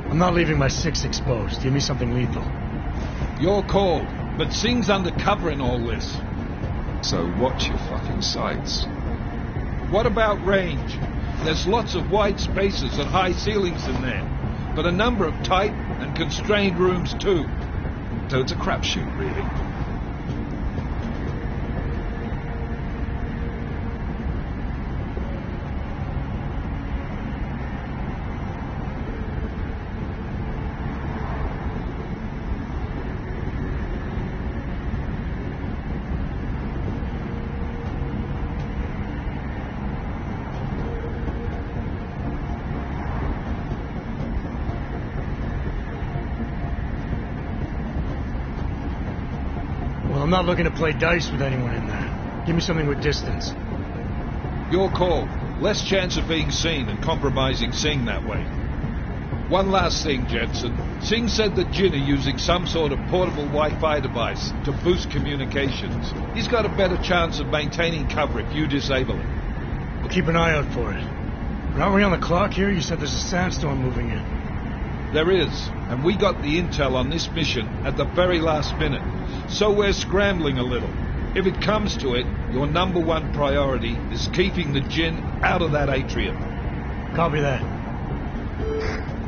I'm not leaving my 6 exposed. Give me something lethal. Your call, but Singh's undercover in all this. So watch your fucking sights. What about range? There's lots of wide spaces and high ceilings in there, but a number of tight and constrained rooms too. So it's a crapshoot, really. I'm not looking to play dice with anyone in there. Give me something with distance. Your call. Less chance of being seen and compromising Singh that way. One last thing, Jensen. Singh said that Jin are using some sort of portable Wi-Fi device to boost communications. He's got a better chance of maintaining cover if you disable it. We'll keep an eye out for it. But aren't we on the clock here? You said there's a sandstorm moving in. There is, and we got the intel on this mission at the very last minute, so we're scrambling a little. If it comes to it, your #1 priority is keeping the Jinn out of that atrium. Copy that.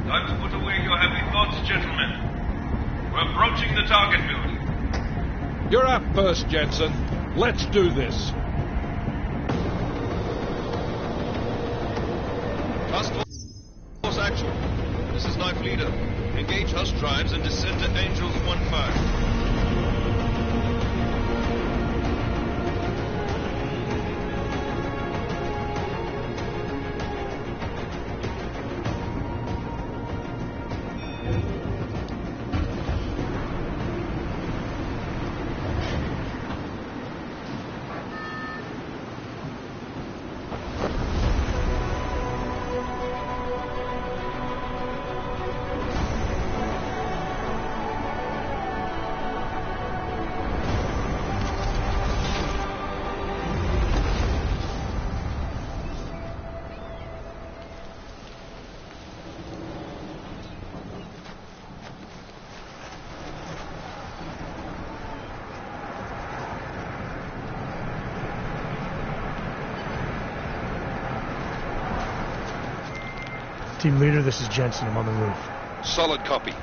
Time to put away your heavy thoughts, gentlemen. We're approaching the target building. You're up first, Jensen. Let's do this. Task Force Actual. This is Knife Leader. Engage Hush drives and descend to Angels 1-5. Team leader, this is Jensen. I'm on the roof. Solid copy.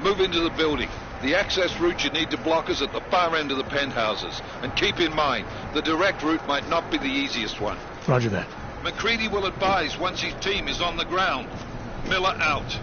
Move into the building. The access route you need to block is at the far end of the penthouses. And keep in mind, the direct route might not be the easiest one. Roger that. McCready will advise once his team is on the ground. Miller out.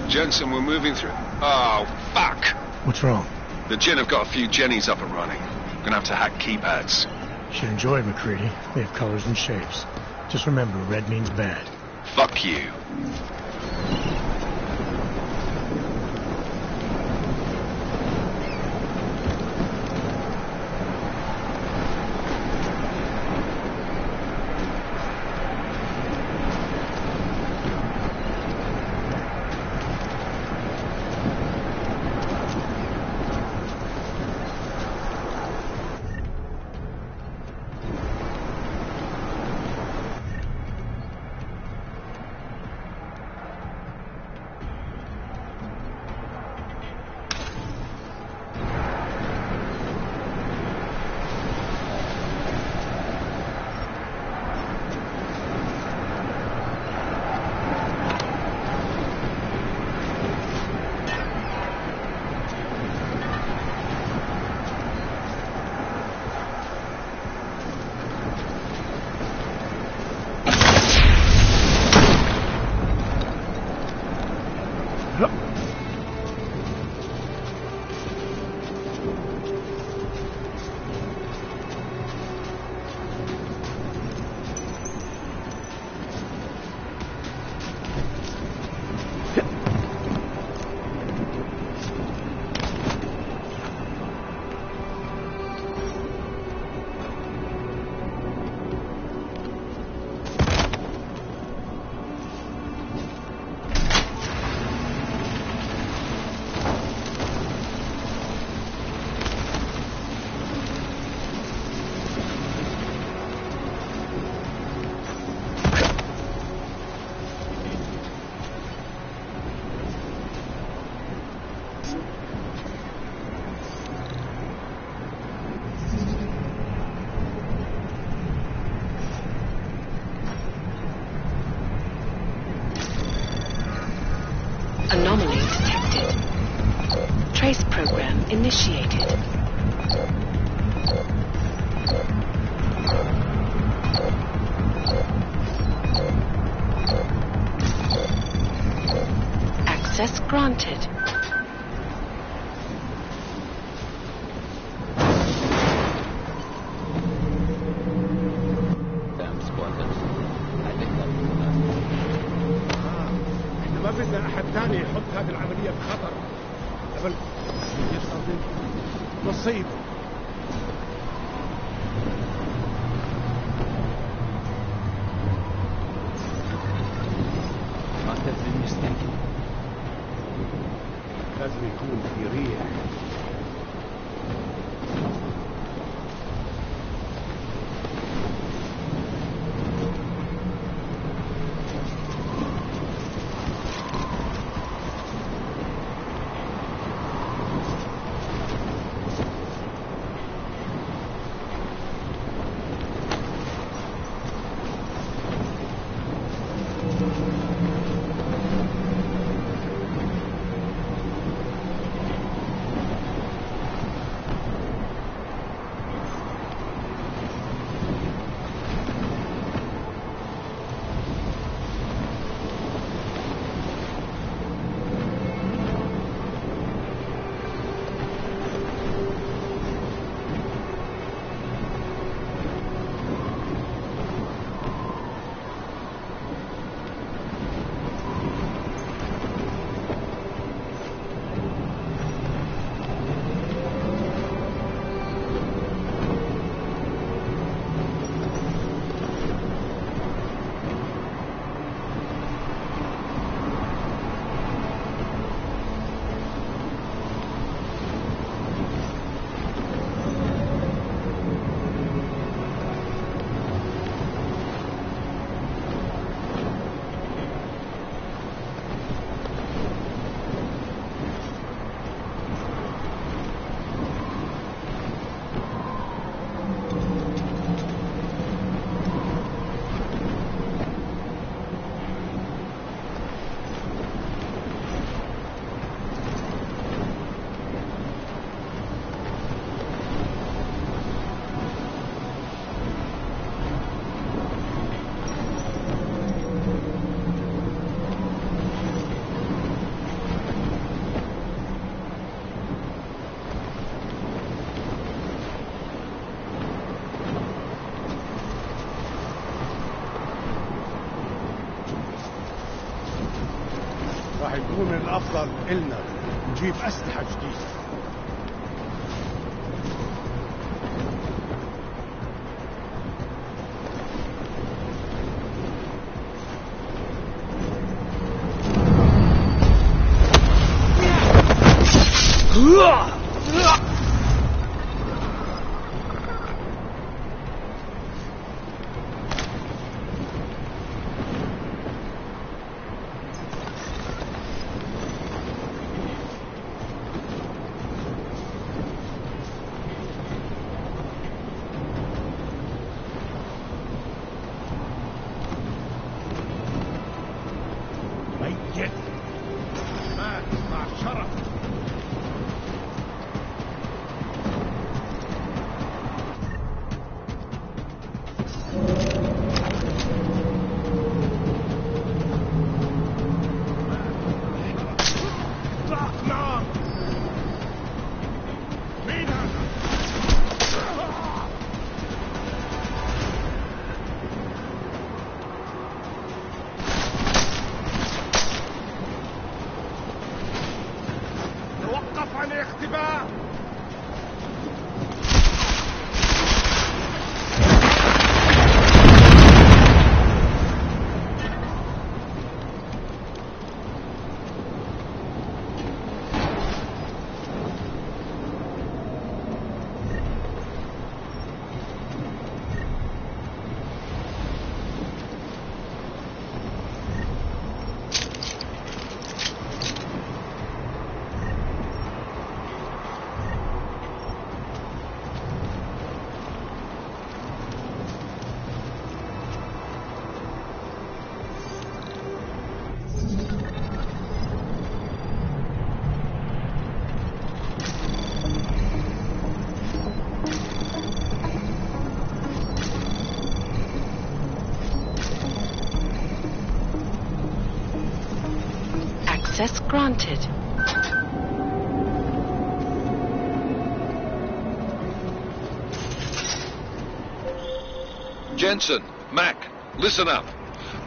Jensen, we're moving through. Oh, fuck! What's wrong? The Jinn have got a few Jennies up and running. We're gonna have to hack keypads. Should enjoy it, McCready. They have colors and shapes. Just remember, red means bad. Fuck you. Anomaly detected. Trace program initiated. Access granted. احنا ما بدنا احد ثاني يحط هذه العملية بخطر قبل يحصل مصيبة. لازم يكون في ريح. راح يكون من الافضل إلنا نجيب اسلحة جديدة. ميت مات مع شرف. نعم. مين هذا؟ توقف عن الاختباء. Access granted. Jensen, Mac, listen up.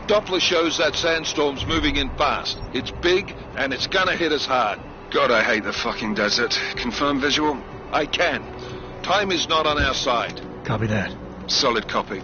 Doppler shows that sandstorm's moving in fast. It's big, and it's gonna hit us hard. God, I hate the fucking desert. Confirm visual? I can. Time is not on our side. Copy that. Solid copy.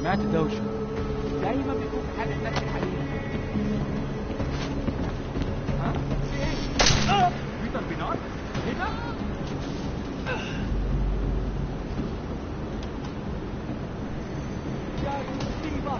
سمعت دوشة دايما بيكون في حالة نفس الحديث. ها؟ في ايه؟ في تربينات؟ هنا؟ يا مصيبة.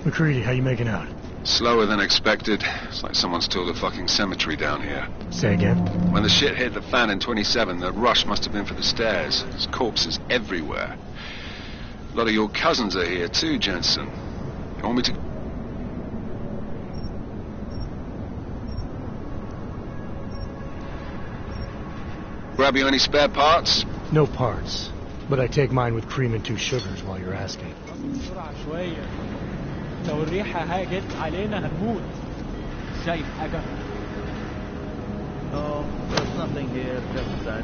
McCready, how you making out? Slower than expected. It's like someone's tilled a fucking cemetery down here. Say again? When the shit hit the fan in 27, the rush must have been for the stairs. There's corpses everywhere. A lot of your cousins are here too, Jensen. You want me to... grab you any spare parts? No parts. But I take mine with cream and 2 sugars while you're asking. بسرعة شوية. لو الريحة هاجت علينا هنموت. شايف حاجة؟ No, there's nothing here, Jefferson.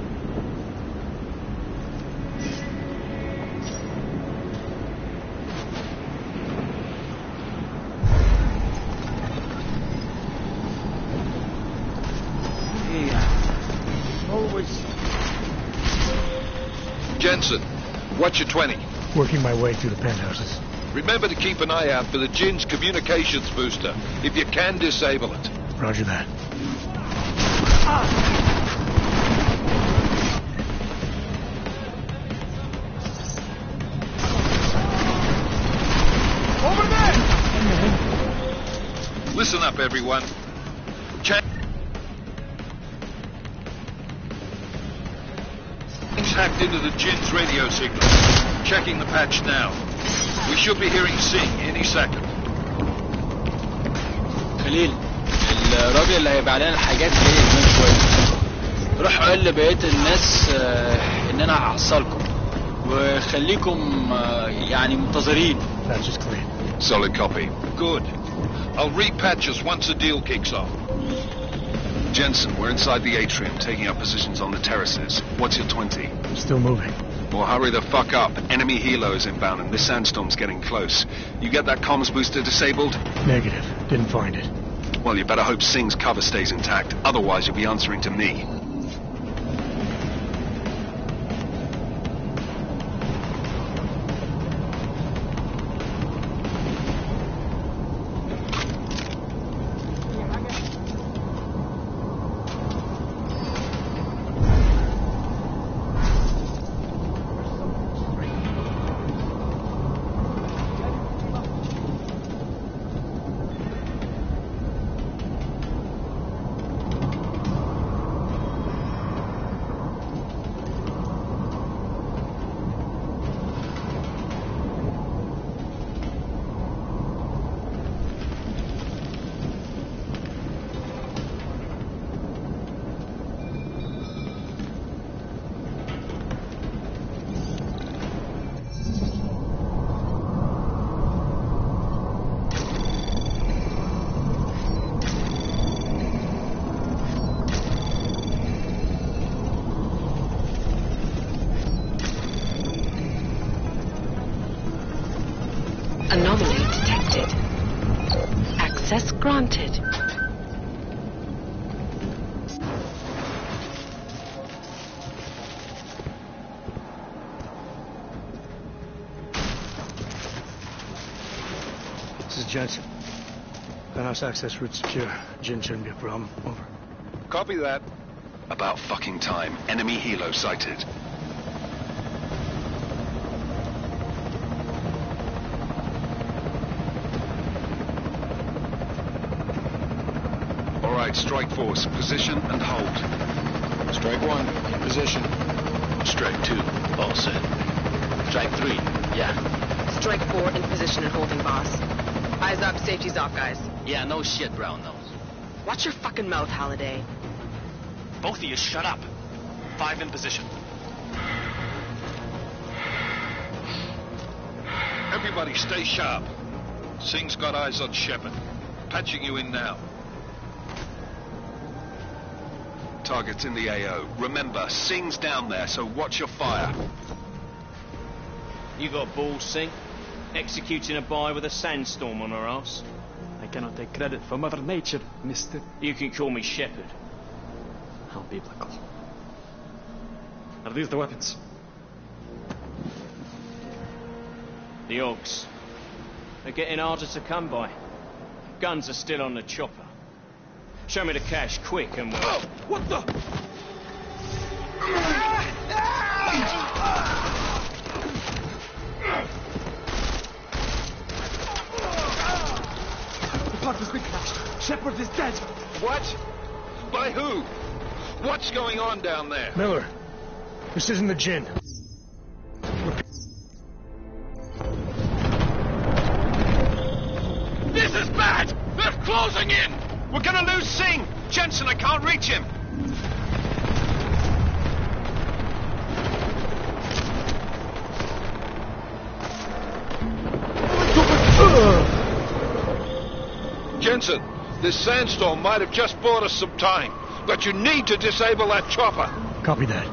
Jensen, what's your 20? Working my way through the penthouses. Remember to keep an eye out for the Jinn's communications booster. If you can, disable it. Roger that. Over there! Listen up, everyone. Hacked into the Jinn's radio signal. Checking the patch now. We should be hearing Singh any second. خليل الراجل اللي هيبيع لنا الحاجات جاي كمان شويه. روح قول لبقيه الناس ان انا هحصلكم وخليكم يعني منتظرين. That's just clean. Solid copy. Good. I'll repatch us once the deal kicks off. Jensen, we're inside the atrium, taking up positions on the terraces. What's your 20? Still moving. Well, hurry the fuck up. Enemy helo is inbound and this sandstorm's getting close. You get that comms booster disabled? Negative. Didn't find it. Well, you better hope Singh's cover stays intact. Otherwise, you'll be answering to me. Anomaly detected. Access granted. This is Jensen. Penthouse access route secure. Jin shouldn't be a problem. Over. Copy that. About fucking time. Enemy helo sighted. All right, strike force. Position and hold. Strike 1, in position. Strike 2. All set. Strike 3, yeah. Strike 4 in position and holding, boss. Eyes up, safety's off, guys. Yeah, no shit, brown nose. Watch your fucking mouth, Halliday. Both of you shut up. 5 in position. Everybody stay sharp. Singh's got eyes on Shepard. Patching you in now. Target's in the AO. Remember, Singh's down there, so watch your fire. You got balls, Singh? Executing a buy with a sandstorm on her ass? I cannot take credit for Mother Nature, mister. You can call me Shepard. How biblical. Are these the weapons? The Ogs. They're getting harder to come by. Guns are still on the chopper. Show me the cash, quick, and we'll... Oh, what the? The part has been crashed. Shepard is dead. What? By who? What's going on down there? Miller, this isn't the Jinn. This is bad! They're closing in! We're gonna lose Singh! Jensen, I can't reach him! Jensen, this sandstorm might have just bought us some time, but you need to disable that chopper. Copy that.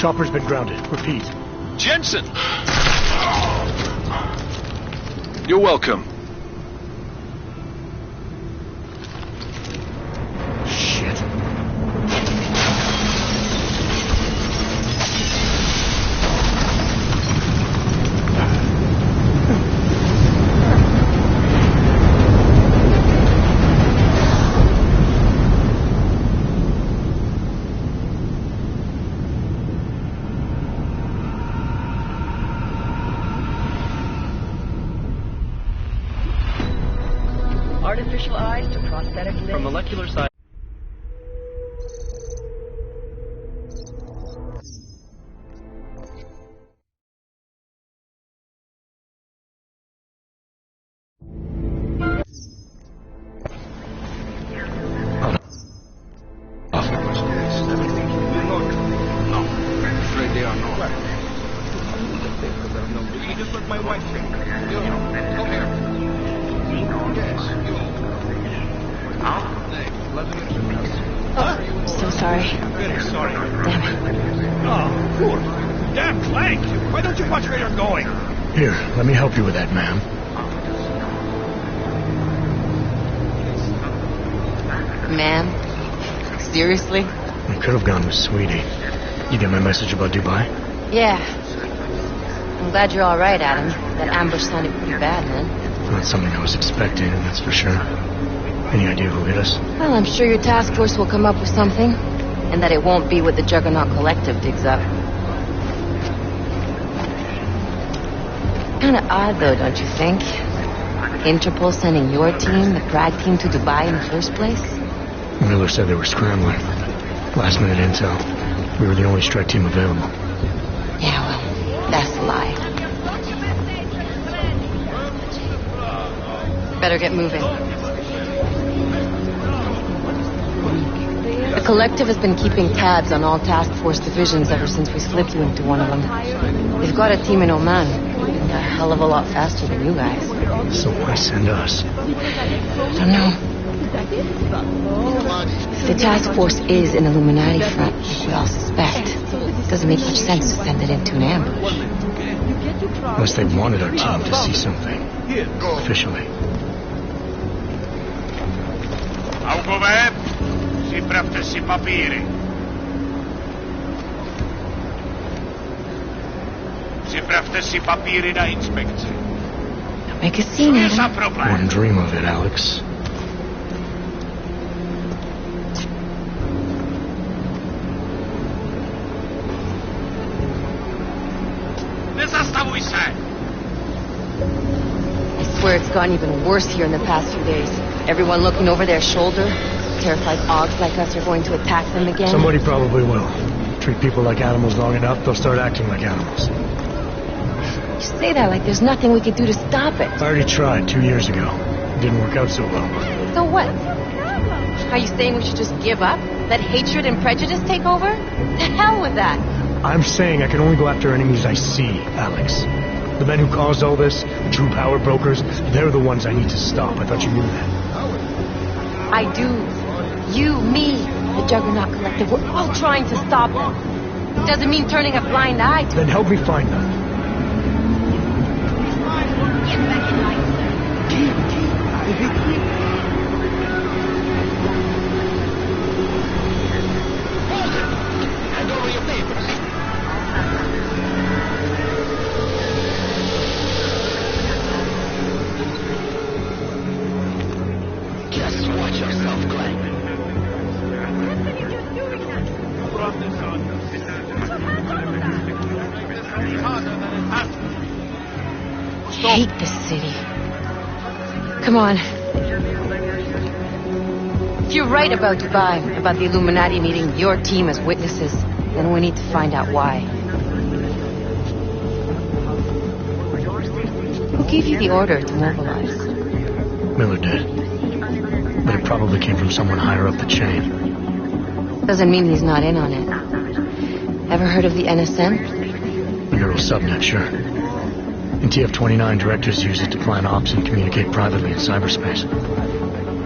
Chopper's been grounded. Repeat. Jensen! You're welcome. Shit. Artificial eyes to prosthetic limbs. From molecular side. So sorry. Very sorry. Damn it. Oh, poor. Damn Clank. Why don't you watch where you're going? Here, let me help you with that, ma'am. Ma'am? Seriously? I could have gone with Sweetie. You get my message about Dubai? Yeah. I'm glad you're all right, Adam. That ambush sounded pretty bad, man. Not something I was expecting, that's for sure. Any idea who hit us? Well, I'm sure your task force will come up with something. And that it won't be what the Juggernaut Collective digs up. Kinda odd, though, don't you think? Interpol sending your team, the Prague team, to Dubai in the first place? Miller said they were scrambling. Last minute intel. We were the only strike team available. Yeah, well, that's a lie. Better get moving. The Collective has been keeping tabs on all task force divisions ever since we slipped you into one of them. They've got a team in Oman, moving a hell of a lot faster than you guys. So why send us? I don't know. If the task force is an Illuminati front, like we all suspect, it doesn't make much sense to send it into an ambush. Unless they wanted our team to see something. Officially. Augové, připravte si papíry. Připravte si papíry na inspekci. Make a scene, Za Adam. problém. Wouldn't dream of it, Alex. Nezastavuj se. I swear it's gotten even worse here in the past few days. Everyone looking over their shoulder. Terrified Augs like us are going to attack them again. Somebody probably will. Treat people like animals long enough, they'll start acting like animals. You say that like there's nothing we could do to stop it. I already tried 2 years ago. It didn't work out so well. So what? Are you saying we should just give up? Let hatred and prejudice take over? The hell with that. I'm saying I can only go after enemies I see, Alex. The men who caused all this, the true power brokers, they're the ones I need to stop. I thought you knew that. I do. You, me, the Juggernaut Collective, we're all trying to stop them. Doesn't mean turning a blind eye to Then help me find them. get back in line, Hand over your papers. Just watch yourself, Glenn. I hate this city. Come on. If you're right about Dubai, about the Illuminati needing your team as witnesses, then we need to find out why. Who gave you the order to mobilize? Miller did. But it probably came from someone higher up the chain. Doesn't mean he's not in on it. Ever heard of the NSN? The Neural Subnet, sure. In TF-29, directors use it to plan ops and communicate privately in cyberspace.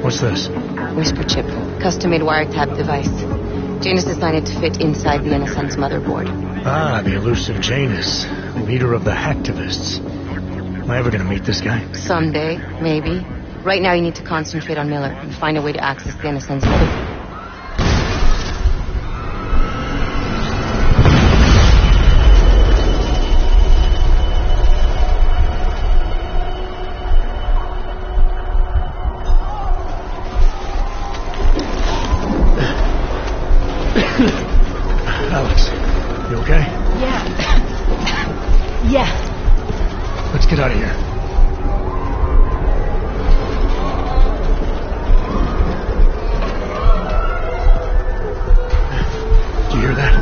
What's this? Whisper chip. Custom-made wiretap device. Janus designed it to fit inside the NSN's motherboard. Ah, the elusive Janus, leader of the hacktivists. Am I ever gonna meet this guy? Someday, maybe. Right now you need to concentrate on Miller and find a way to access the NSN's motherboard. Alex, you okay? Yeah. Yeah. Let's get out of here. Do you hear that?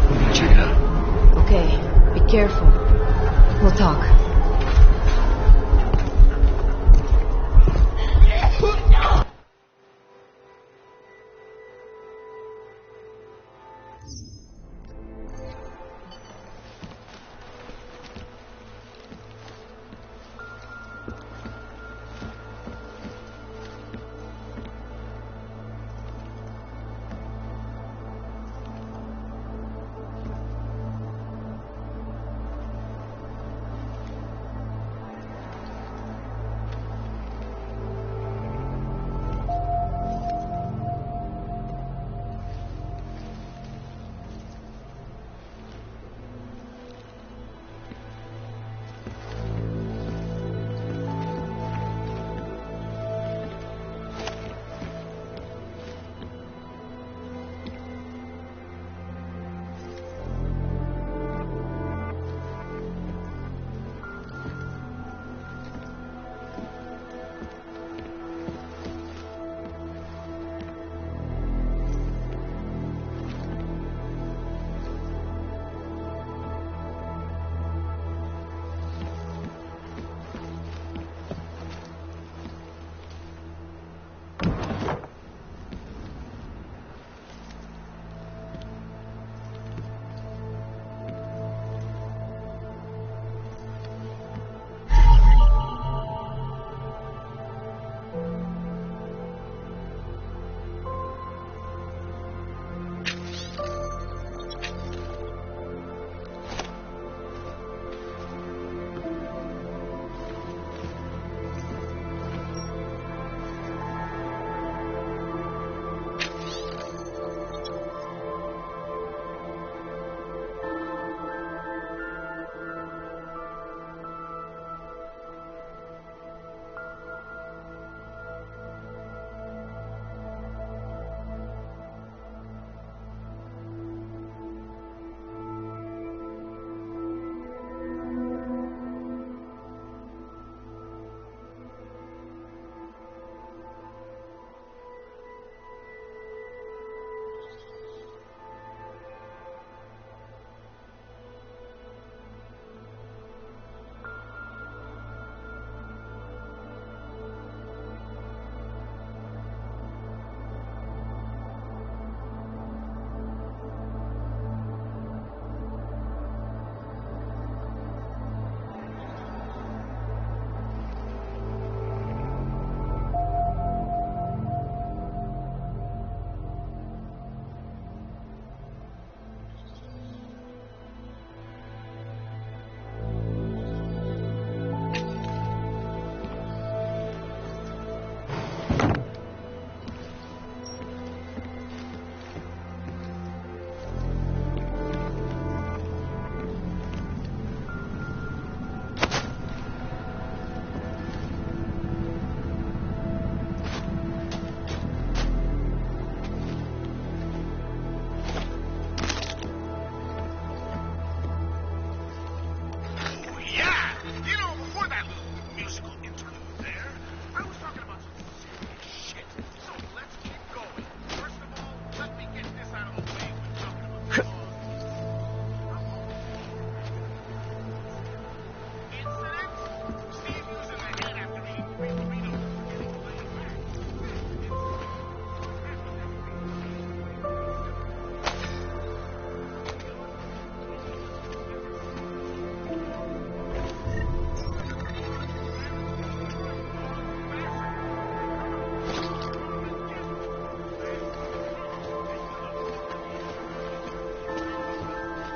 I'm gonna check it out. Okay, be careful. We'll talk.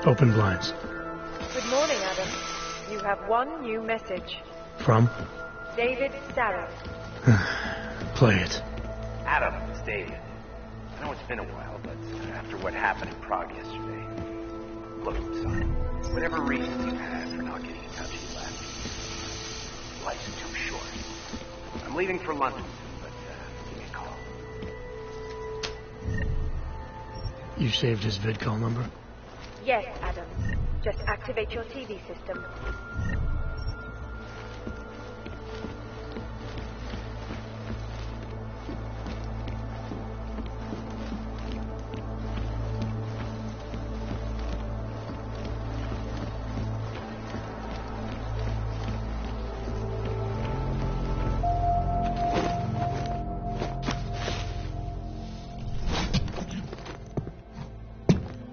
Open blinds. Good morning, Adam. You have one new message. From? David Sarah. Play it. Adam, it's David. I know it's been a while, but after what happened in Prague yesterday... Look, son, whatever reasons you had for not getting in touch with you last week, life's too short. I'm leaving for London soon, but give me a call. You saved his vidcall number? Yes, Adam. Just activate your TV system.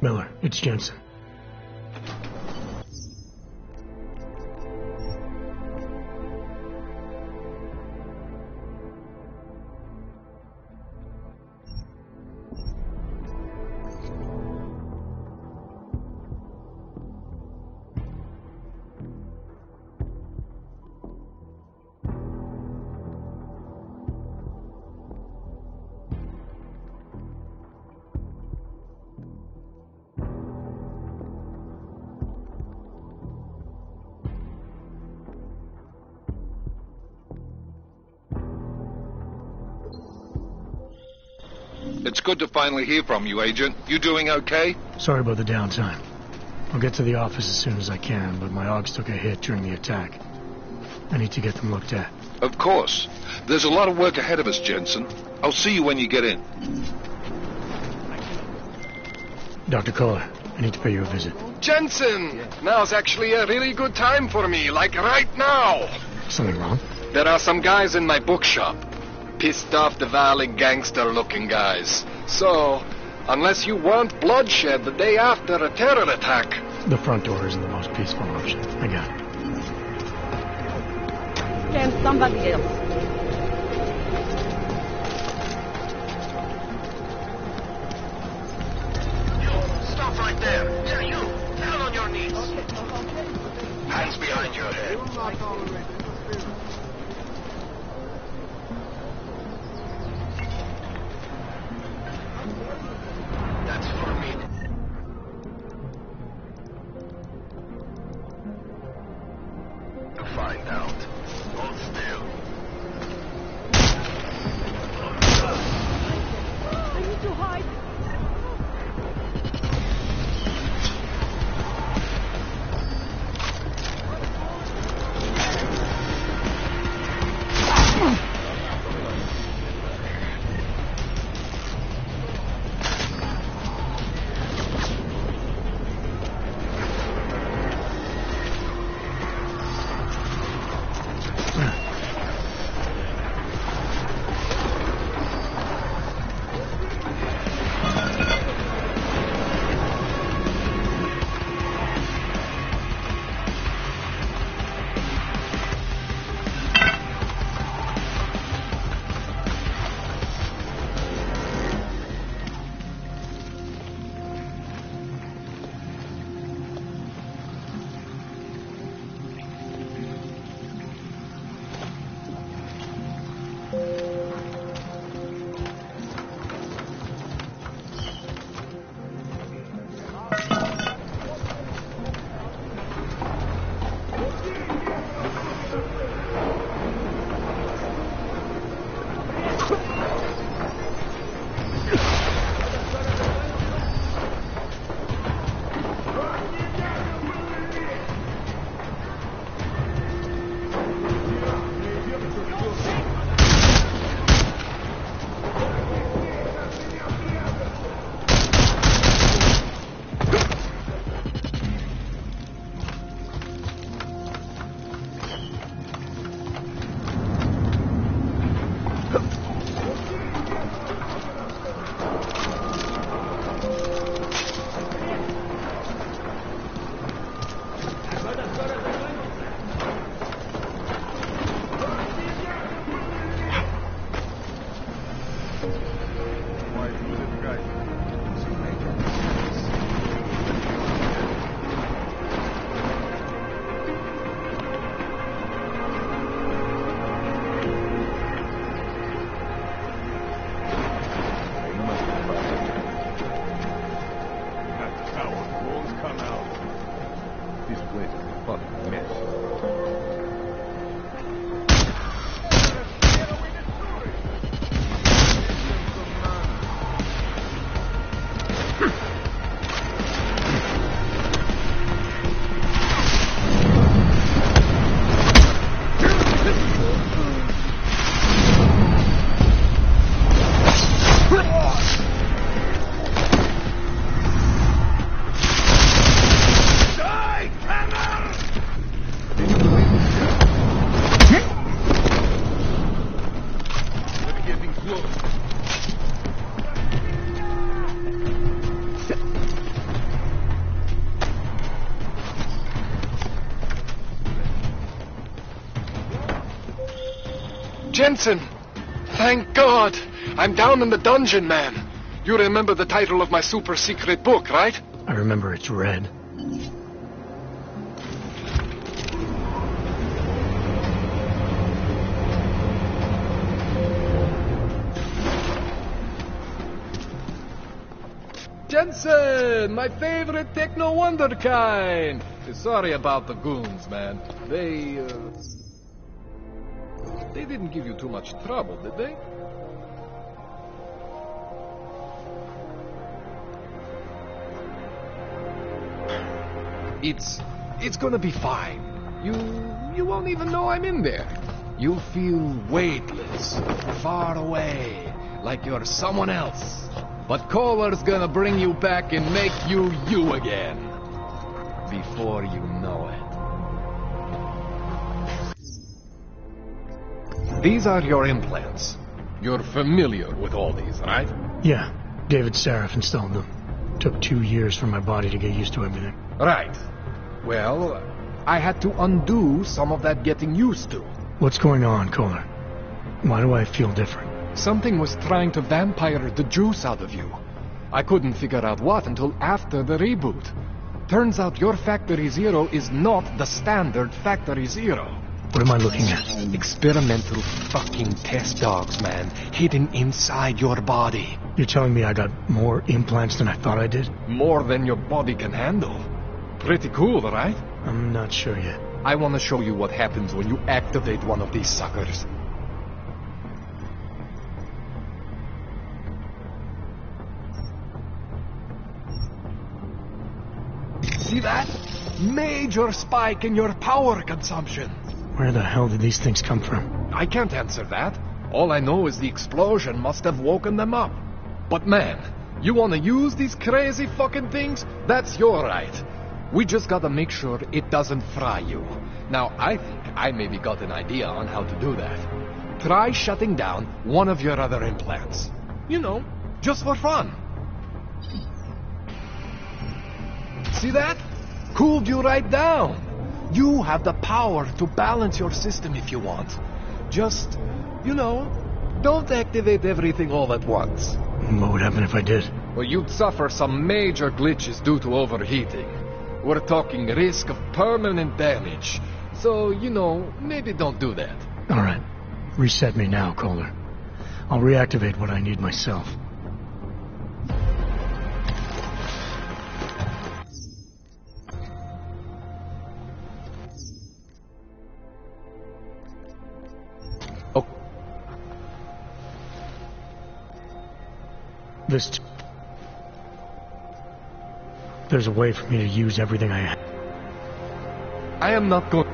Miller, it's Jensen. It's good to finally hear from you, Agent. You doing okay? Sorry about the downtime. I'll get to the office as soon as I can, but my Augs took a hit during the attack. I need to get them looked at. Of course. There's a lot of work ahead of us, Jensen. I'll see you when you get in. Dr. Kohler, I need to pay you a visit. Jensen! Now's actually a really good time for me, like right now. Something wrong? There are some guys in my bookshop. Pissed off the Valley gangster-looking guys. So, unless you want bloodshed the day after a terror attack... The front door isn't the most peaceful option. I got it. Can somebody else? Stop right there. Yeah, you. Down on your knees. Hands behind your head. That's for me. To find out. Hold still. I need to hide. place is a fucking mess. Jensen! Thank God! I'm down in the dungeon, man. You remember the title of my super secret book, right? I remember it's red. Jensen! My favorite techno wonderkind! Sorry about the goons, man. They didn't give you too much trouble, did they? It's gonna be fine. You won't even know I'm in there. You'll feel weightless, far away, like you're someone else. But Kohler's gonna bring you back and make you you again. Before you know it. These are your implants. You're familiar with all these, right? Yeah, David Sarif installed them. Took 2 years for my body to get used to everything. Right. Well, I had to undo some of that getting used to. What's going on, Kohler? Why do I feel different? Something was trying to vampire the juice out of you. I couldn't figure out what until after the reboot. Turns out your Factory Zero is not the standard Factory Zero. What am I looking at? Experimental fucking test dogs, man. Hidden inside your body. You're telling me I got more implants than I thought I did? More than your body can handle. Pretty cool, right? I'm not sure yet. I want to show you what happens when you activate one of these suckers. See that? Major spike in your power consumption. Where the hell did these things come from? I can't answer that. All I know is the explosion must have woken them up. But man, you want to use these crazy fucking things? That's your right. We just gotta make sure it doesn't fry you. Now, I think I maybe got an idea on how to do that. Try shutting down one of your other implants. You know, just for fun. See that? Cooled you right down. You have the power to balance your system if you want. Just, you know, don't activate everything all at once. What would happen if I did? Well, you'd suffer some major glitches due to overheating. We're talking risk of permanent damage. So, you know, maybe don't do that. All right. Reset me now, Kohler. I'll reactivate what I need myself. Oh. There's a way for me to use everything I have. I am not going...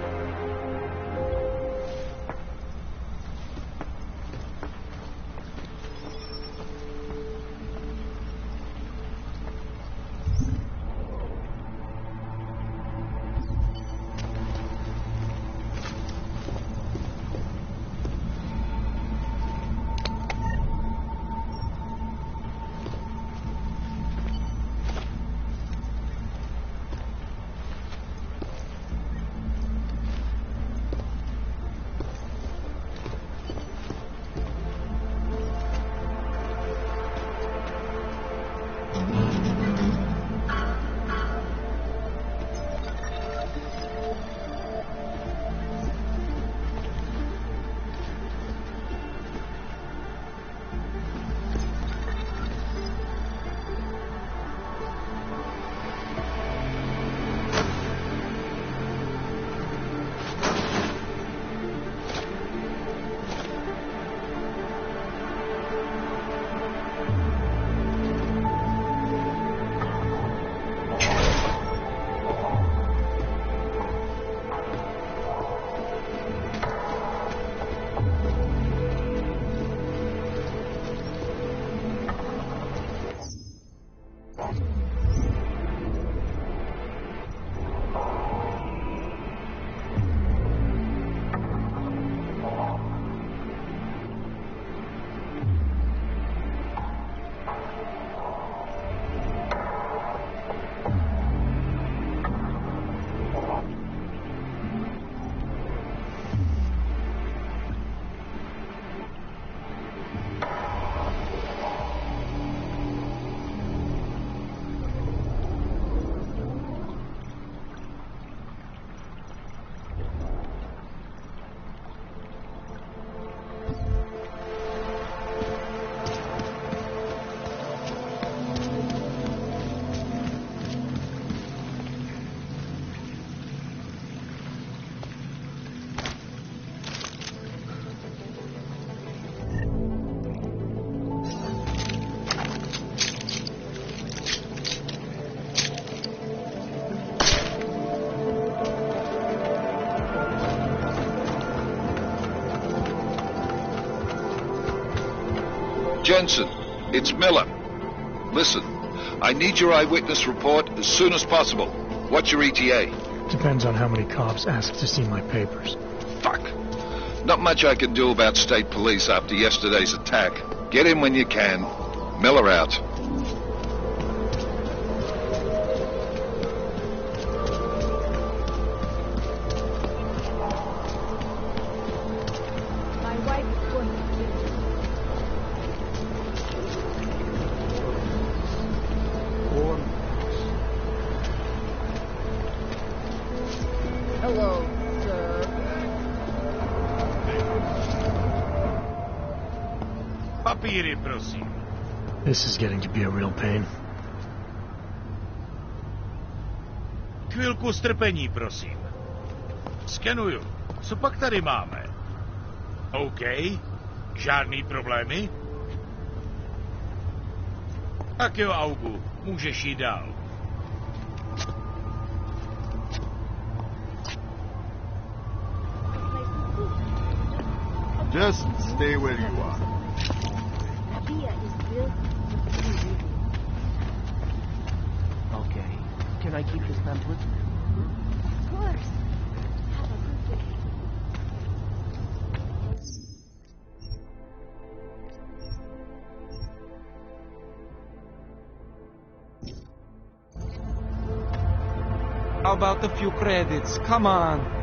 Jensen, it's Miller. Listen, I need your eyewitness report as soon as possible. What's your ETA? Depends on how many cops ask to see my papers. Fuck. Not much I can do about state police after yesterday's attack. Get in when you can. Miller out. Hello, sir. Papíry, prosím. This is getting to be a real pain. Chvilku strpení, prosím. Skenuju. Co pak tady máme? OK. Žádný problémy? Tak jo, Augu. Můžeš jít dál. Just stay where you are. Okay. Can I keep this pamphlet? Of course. Have a good day. How about a few credits? Come on.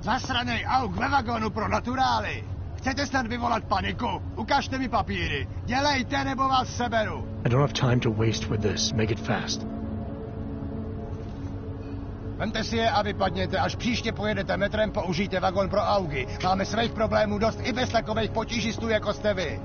Zasranej auk ve vagónu pro naturály. Chcete snad vyvolat paniku? Ukažte mi papíry. Dělejte, nebo vás seberu. I don't have time to waste with this. Make it fast. Vemte si je a vypadněte. Až příště pojedete metrem, použijte vagón pro augy. Máme svých problémů dost i bez takových potížistů, jako jste vy.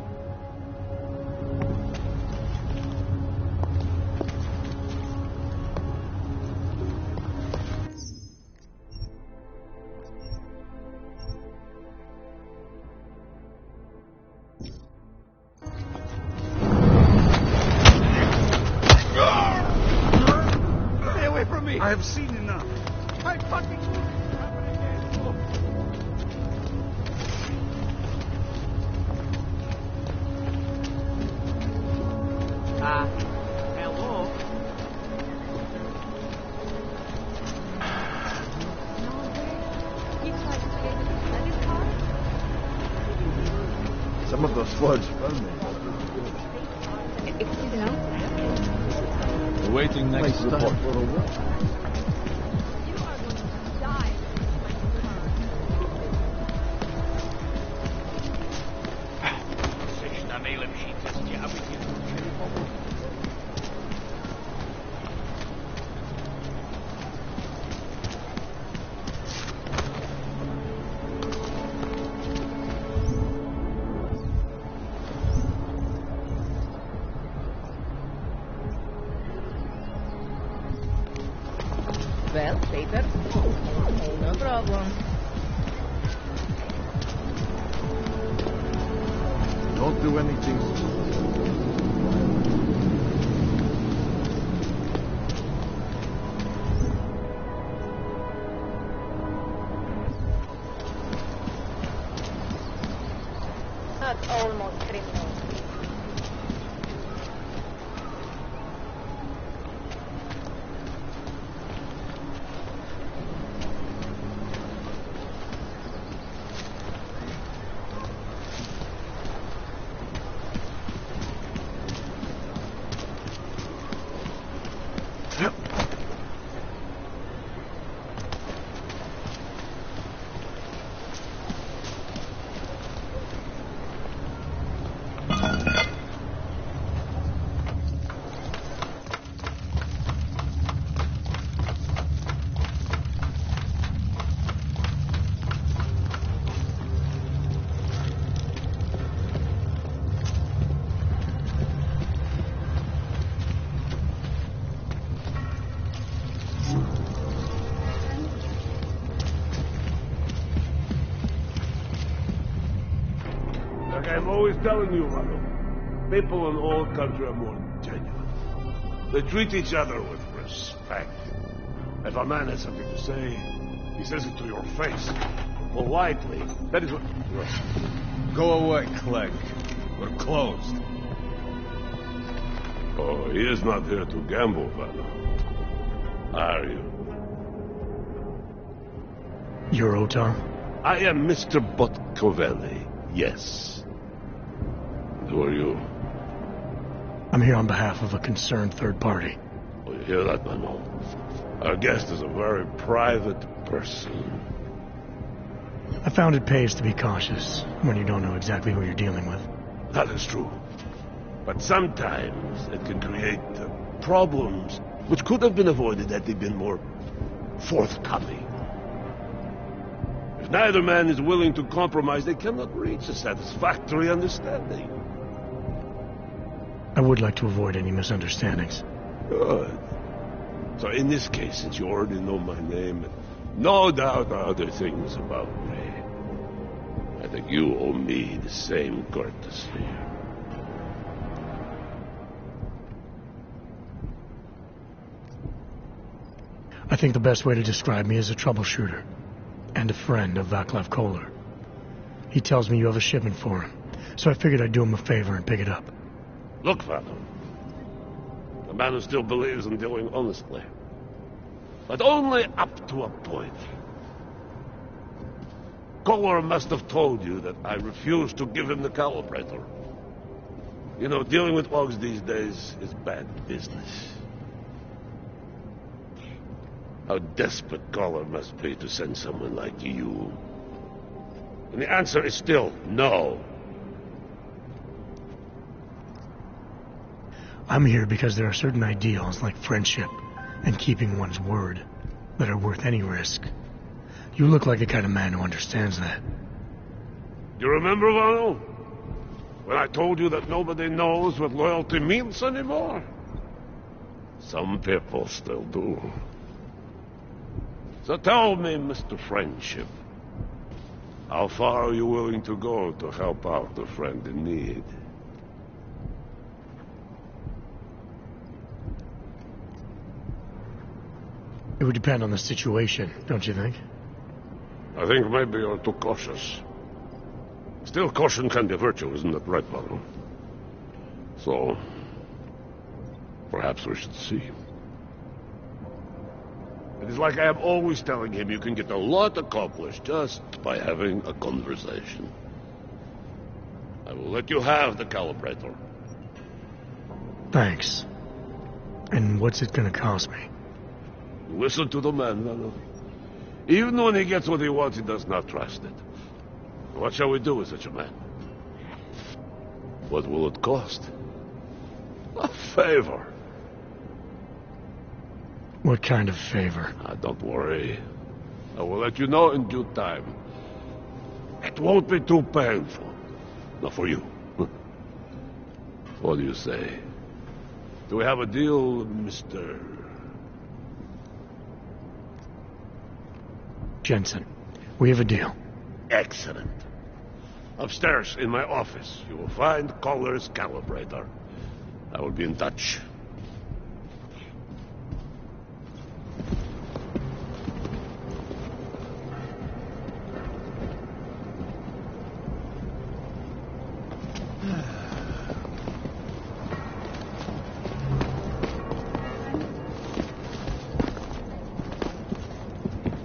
I have seen enough. I fucking... Hello? Some of those floods run me. Waiting next report. Jsi na nejlepší cestě, aby ti můželi pomoct. Well, paper? No problem. Don't do anything. That's almost criminal. Like I'm always telling you, Valo, people in all country are more genuine. They treat each other with respect. If a man has something to say, he says it to your face. Politely. That is what... Go away, Clegg. We're closed. Oh, he is not here to gamble, Valo. Are you? You're Otar? I am Mr. Botcovelli, yes. And who are you? I'm here on behalf of a concerned third party. Oh, you hear that, Mano? Our guest is a very private person. I found it pays to be cautious when you don't know exactly who you're dealing with. That is true. But sometimes it can create problems which could have been avoided had they been more forthcoming. If neither man is willing to compromise, they cannot reach a satisfactory understanding. I would like to avoid any misunderstandings. Good. So in this case, since you already know my name, and no doubt other things about me, I think you owe me the same courtesy. I think the best way to describe me is a troubleshooter and a friend of Vaclav Kohler. He tells me you have a shipment for him, so I figured I'd do him a favor and pick it up. Look, Father, a man who still believes in dealing honestly, but only up to a point. Kohler must have told you that I refused to give him the calibrator. You know, dealing with logs these days is bad business. How desperate Kohler must be to send someone like you. And the answer is still no. I'm here because there are certain ideals like friendship and keeping one's word that are worth any risk. You look like the kind of man who understands that. You remember, Vano? When I told you that nobody knows what loyalty means anymore? Some people still do. So tell me, Mr. Friendship, how far are you willing to go to help out a friend in need? It would depend on the situation, don't you think? I think maybe you're too cautious. Still, caution can be virtue, isn't it right, Vano? So, perhaps we should see. It is like I am always telling him, you can get a lot accomplished just by having a conversation. I will let you have the calibrator. Thanks. And what's it gonna cost me? Listen to the man, Vano. Even when he gets what he wants, he does not trust it. What shall we do with such a man? What will it cost? A favor. What kind of favor? Don't worry. I will let you know in due time. It won't be too painful. Not for you. What do you say? Do we have a deal, Mr. Jensen? We have a deal. Excellent. Upstairs in my office, you will find Kohler's calibrator. I will be in touch.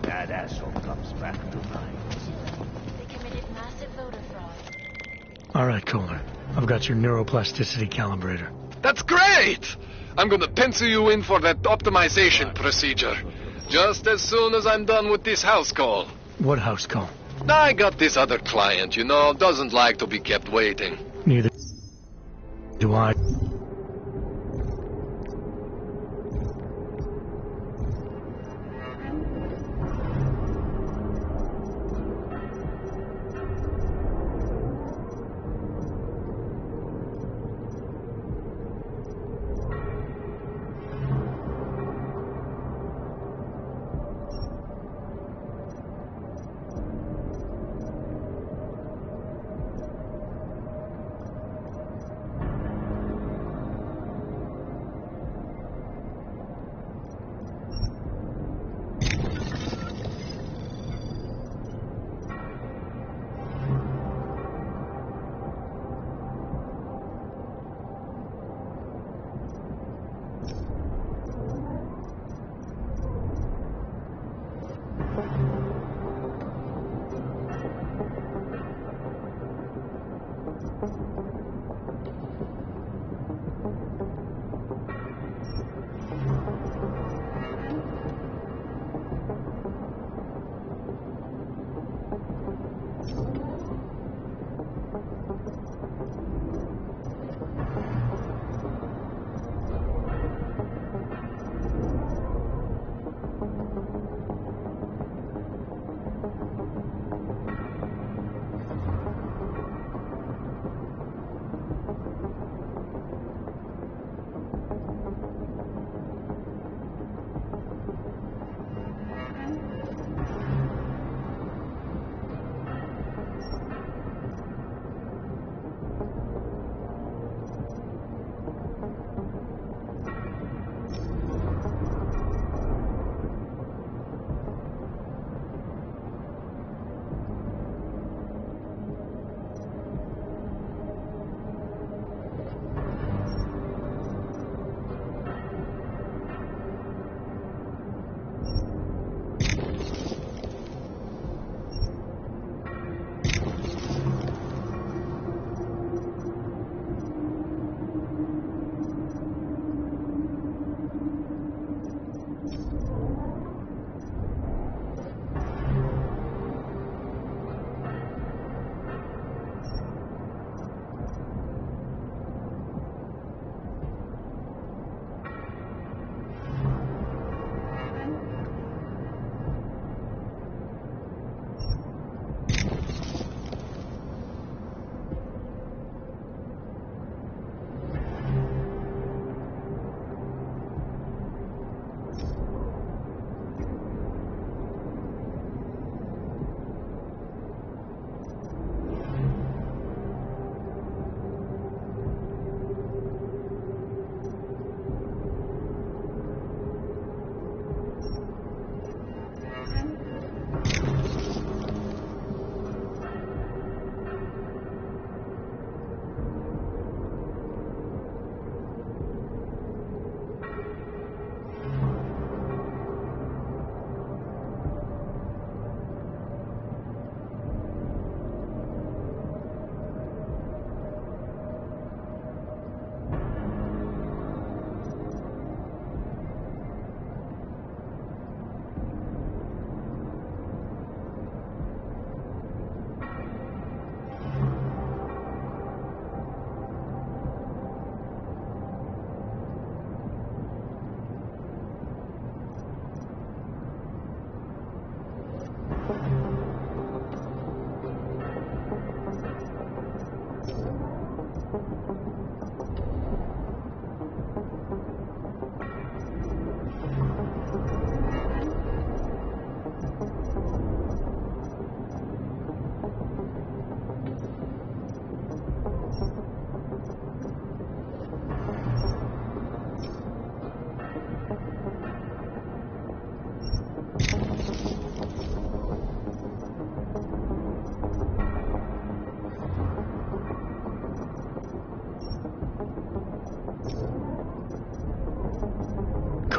That asshole comes back tonight. They committed massive voter fraud. All right, Kohler. I've got your neuroplasticity calibrator. That's great! I'm gonna pencil you in for that optimization procedure. Just as soon as I'm done with this house call. What house call? I got this other client, you know, doesn't like to be kept waiting. Neither do I.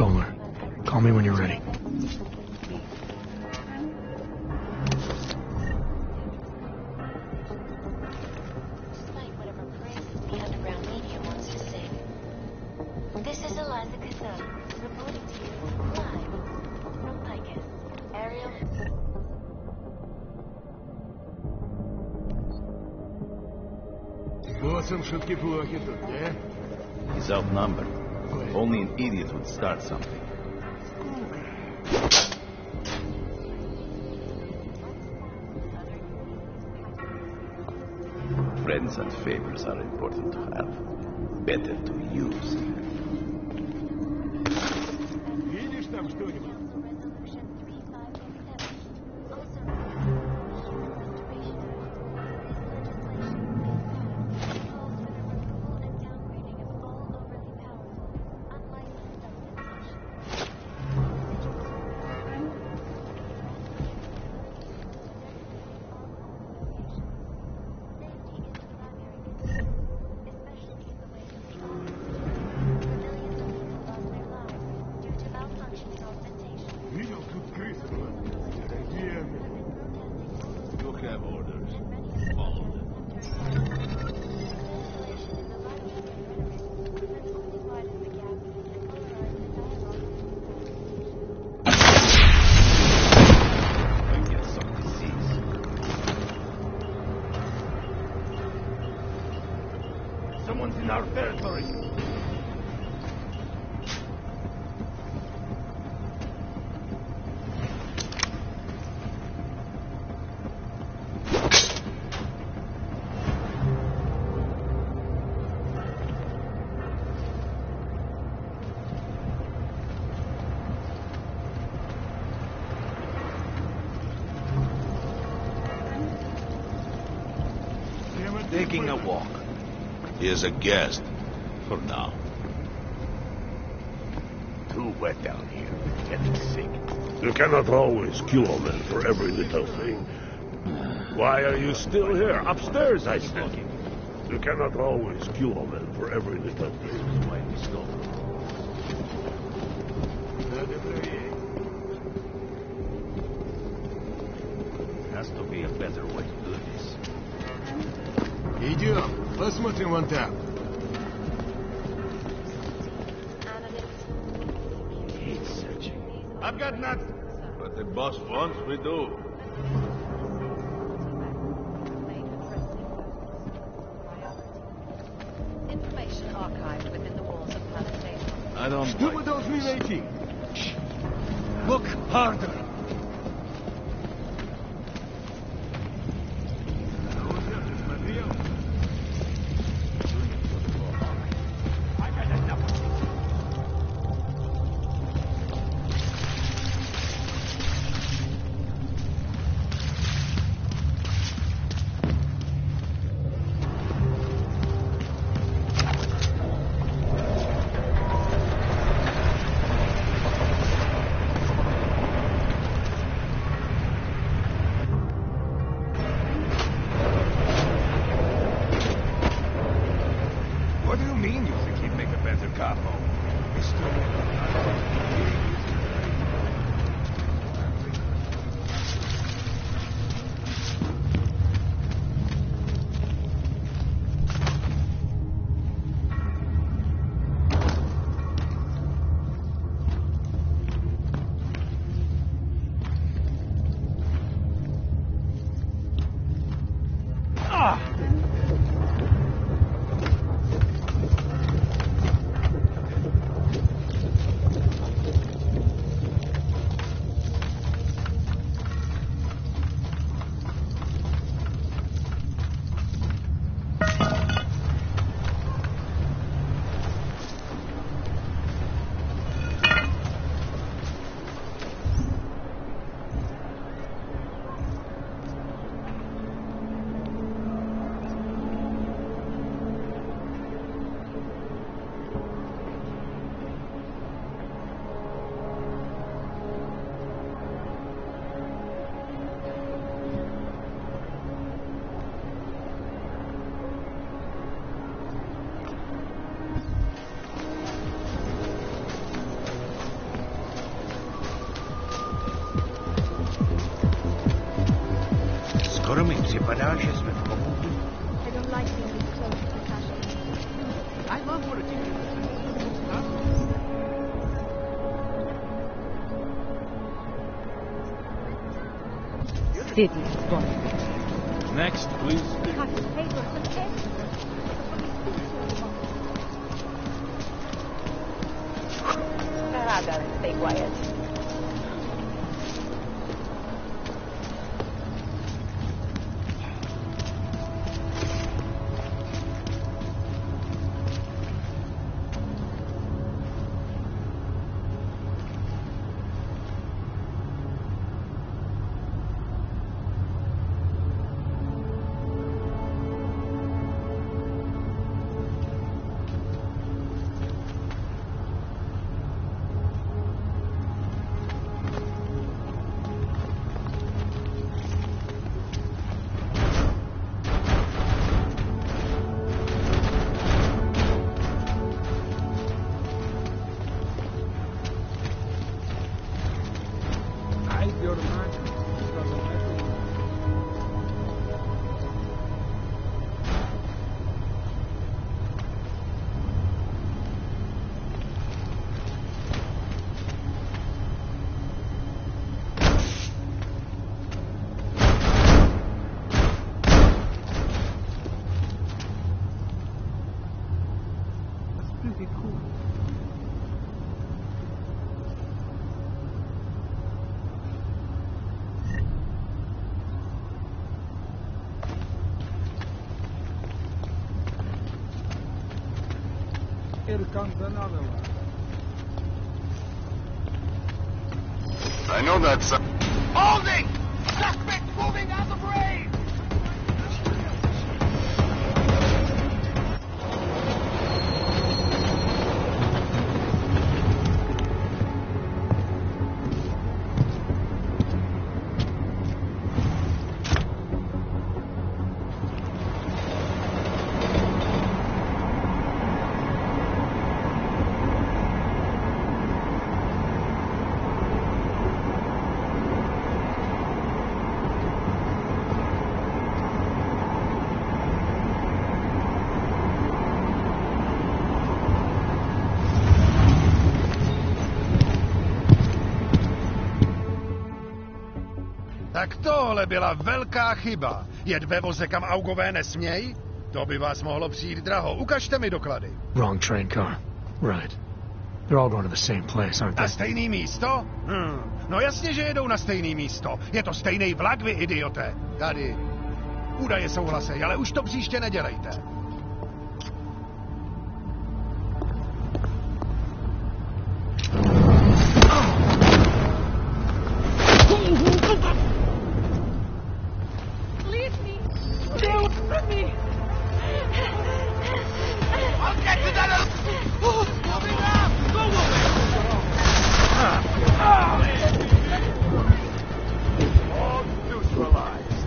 Kohler, call me when you're ready. Despite whatever praises the underground media wants to sing. This is Eliza Casella, reporting to you live from Picus. Ariel. He's outnumbered. Only an idiot would start something. Friends and favors are important to have. Better to use. Someone's in our territory. Taking a walk. He is a guest. For now. Too wet down here. Getting sick. You cannot always kill a man for every little thing. Why are you still here? Upstairs, I said. You cannot always kill a man for every little thing. Why we stop? Has to be a better way to do this. Идем, посмотрим вон там. He's searching. I've got nuts. What the boss wants, we do. Information archived within the walls of Planet Data. I don't Что мы должны найти? Look harder. What do you mean you think he'd make a better capo? Skoro mi připadá, že jsme v komodu. I don't like being this close to the casualties. I love working here. City spot. Next, please. Cut the paper for everything. Sarada, stay quiet. Here comes another one. I know that's... Holding! Suspect moving out of range! Tak tohle byla velká chyba. Jet ve voze, kam augové nesmějí? To by vás mohlo přijít draho. Ukažte mi doklady. Wrong train car. Right. They're all going to the same place, aren't they? Na stejný místo? No jasně, že jedou na stejný místo. Je to stejný vlak, vy idioté. Tady. Údaje souhlasej, ale už to příště nedělejte. Leave me! Stay away from me! I'll get to that! Moving up! Go away! All neutralized.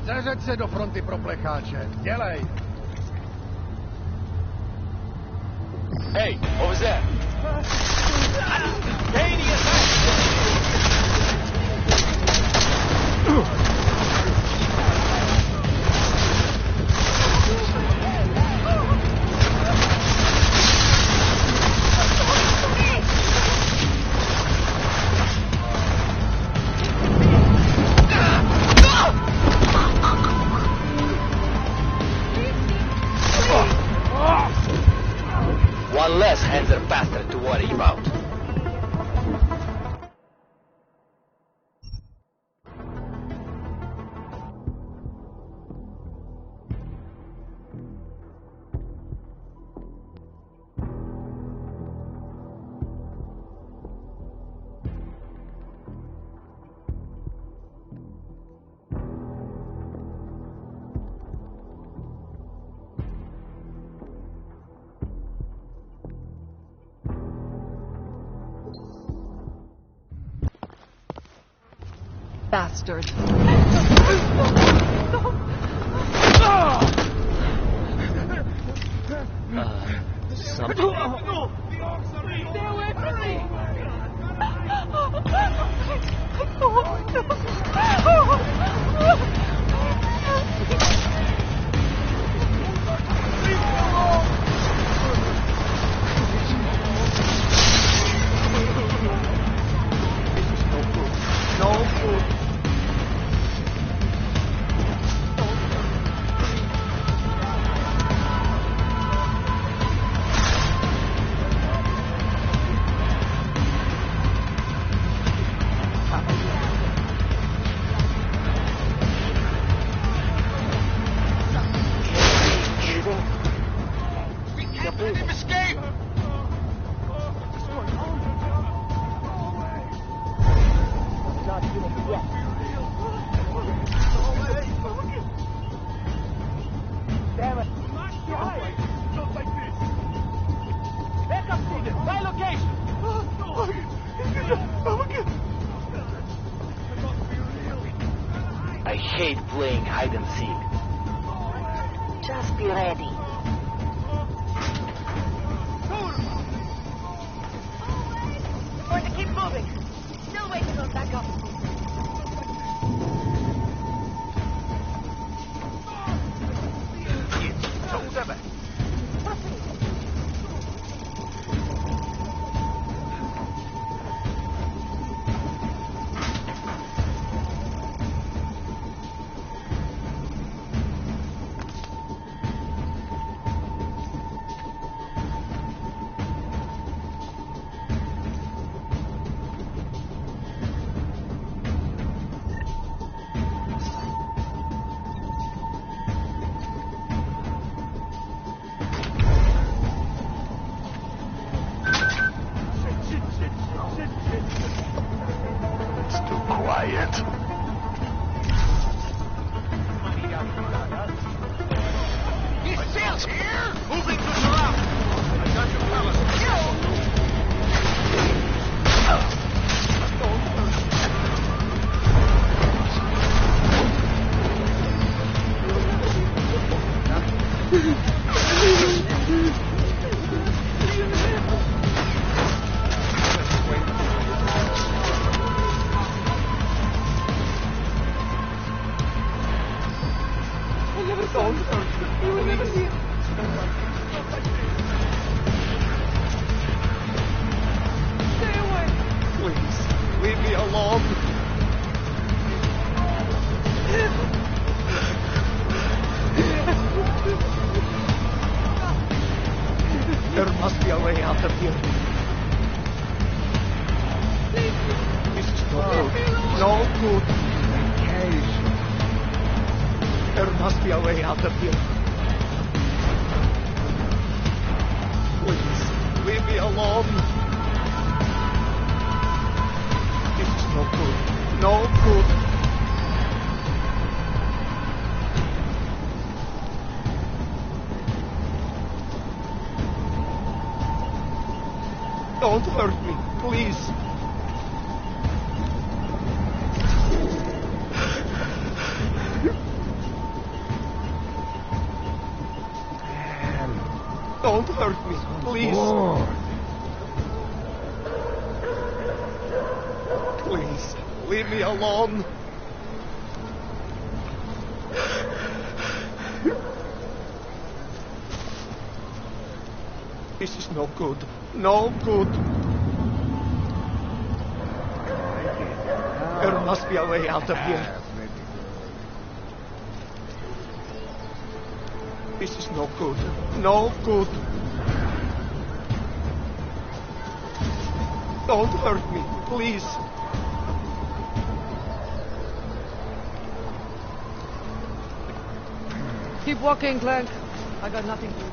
Zařaď se do fronty pro plecháče. Dělej. Hey, what was that? Canadian One less Hanser bastard to worry about. Bastard. Something. No! The orcs are free! Stay away from me! Leave me alone! No food. I hate playing hide and seek. Just be ready. There must be a way out of here. This is no good. No good. There must be a way out of here. Please, leave me alone. This is no good. No good. Don't hurt me, please. Don't hurt me, please. Please, leave me alone. This is no good. No good. There must be a way out of here. This is no good. No good. Don't hurt me, please. Keep walking, Clank. I got nothing to do.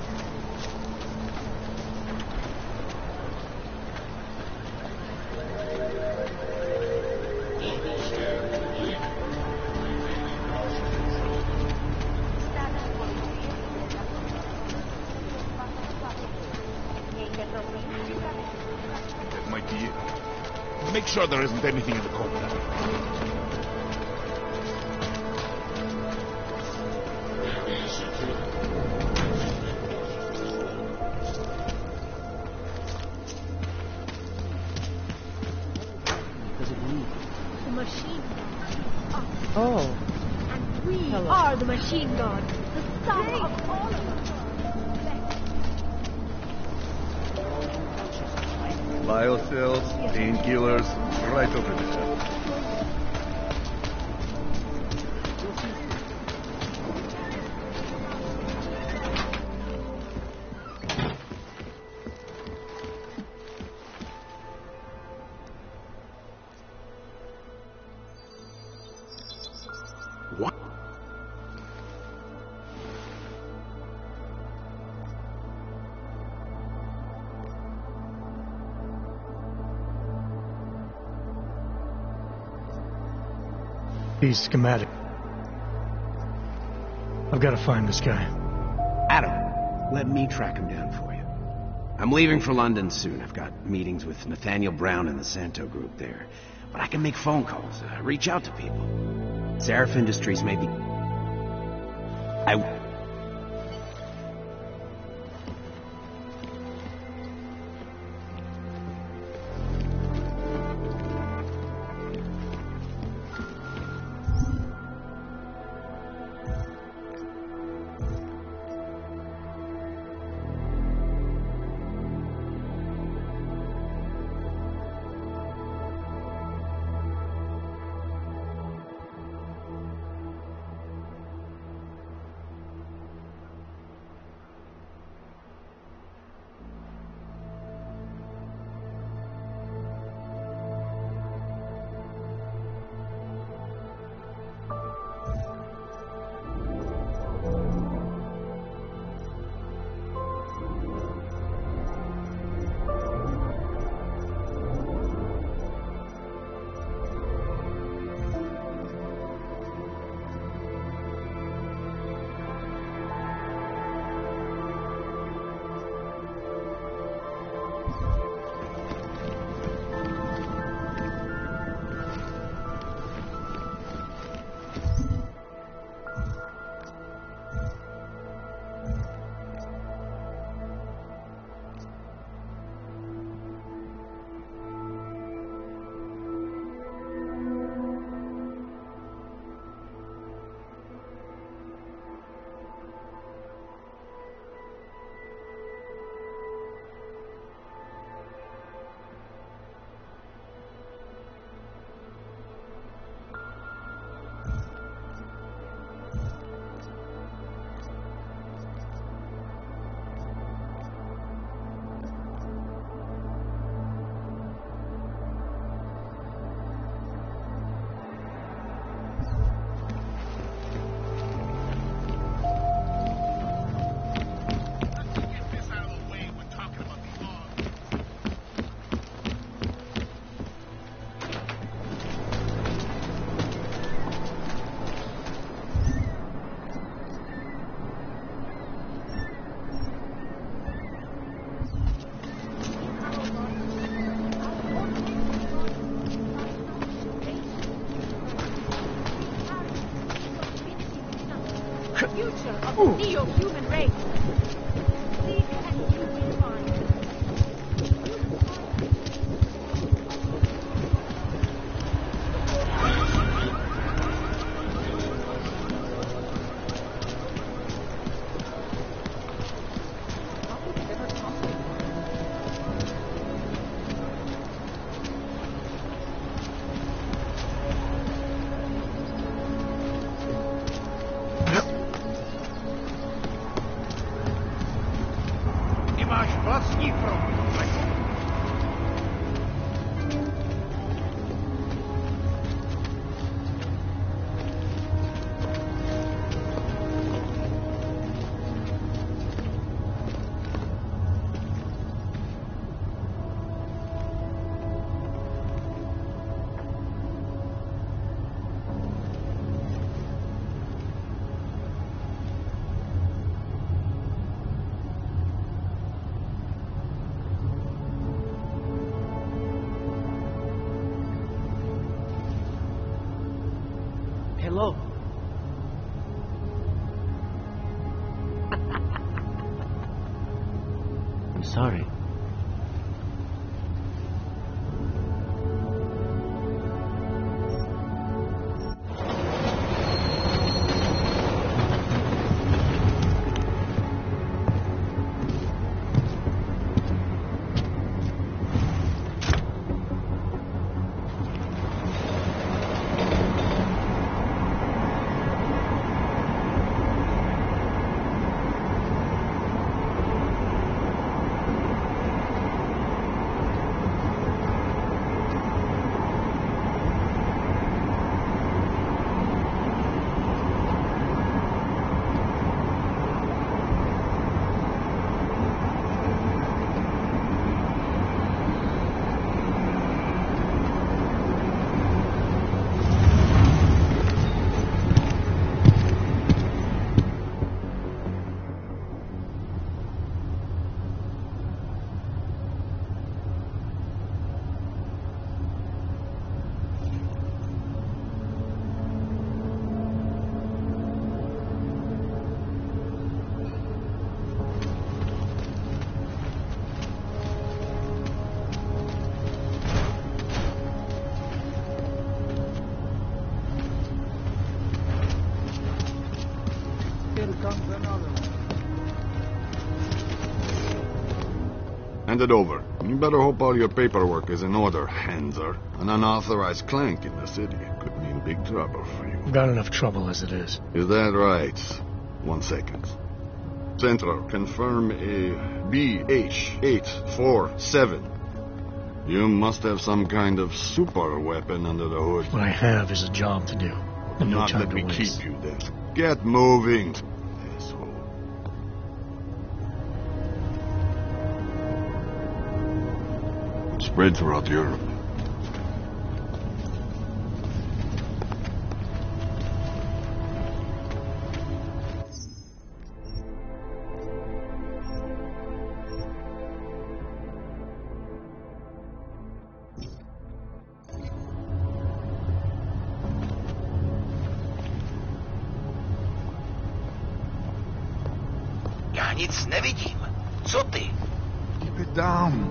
That might be it. Make sure there isn't anything in the compound. The machine god. Oh. And we are the machine god. The sum of all of us. Biocells, painkillers, right over there. What? He's schematic. I've got to find this guy. Adam, let me track him down for you. I'm leaving for London soon. I've got meetings with Nathaniel Brown and the Santo group there. But I can make phone calls, reach out to people. Seraph Industries may be... Neo-human race. Please and you will find. Hello. I'm sorry. Hand it over. You better hope all your paperwork is in order, Hanser. An unauthorized clank in the city could mean big trouble for you. We've got enough trouble as it is. Is that right? 1 second. Central, confirm a BH-847. You must have some kind of super weapon under the hood. What I have is a job to do. And no Not time let to me waste. keep you then. Get moving. Spread throughout Europe. Já nic nevidím. Co ty? Keep it down.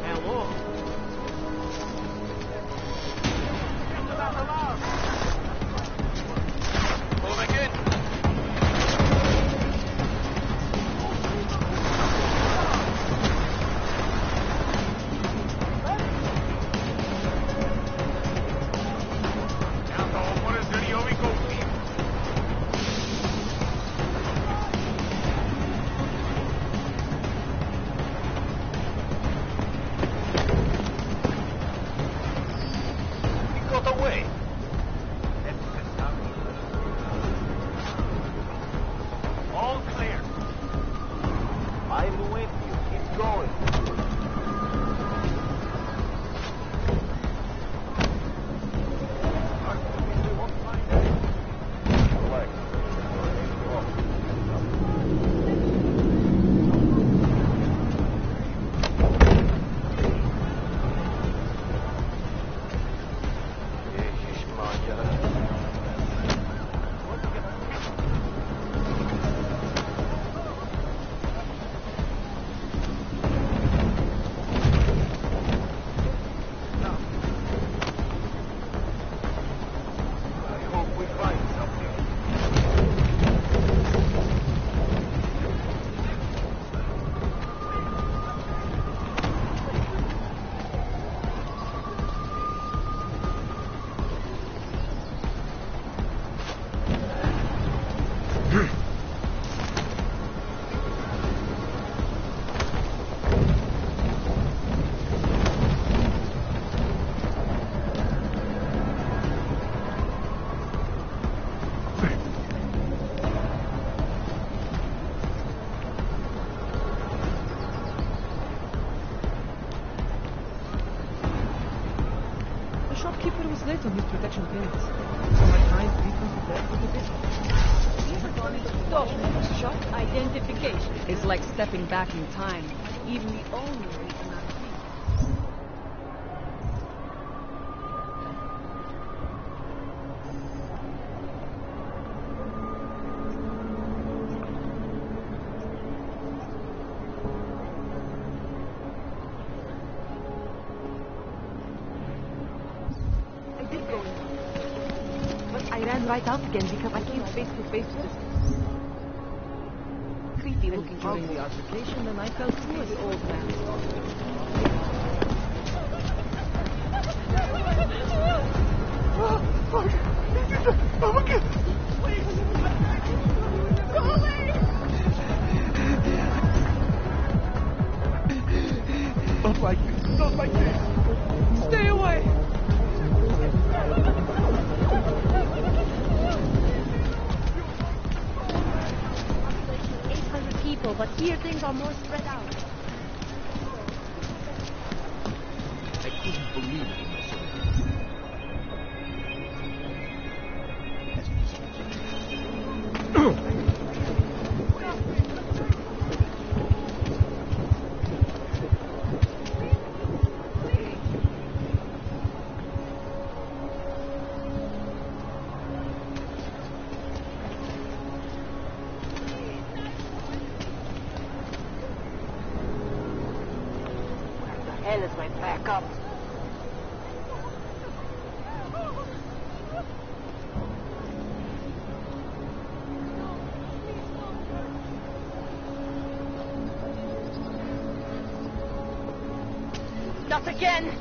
Hello. shopkeeper was late on his protection payments. So my client refunded that with a bit. Document shop identification. It's like stepping back in time. Even the only reason I'm here. Right out again because I came face to face with this creepy looking during the altercation, and I fell through the old man's Not like this, not like this. Stay away. 800 people, but here things are more spread out. I couldn't believe it. Hell is my backup. Not again!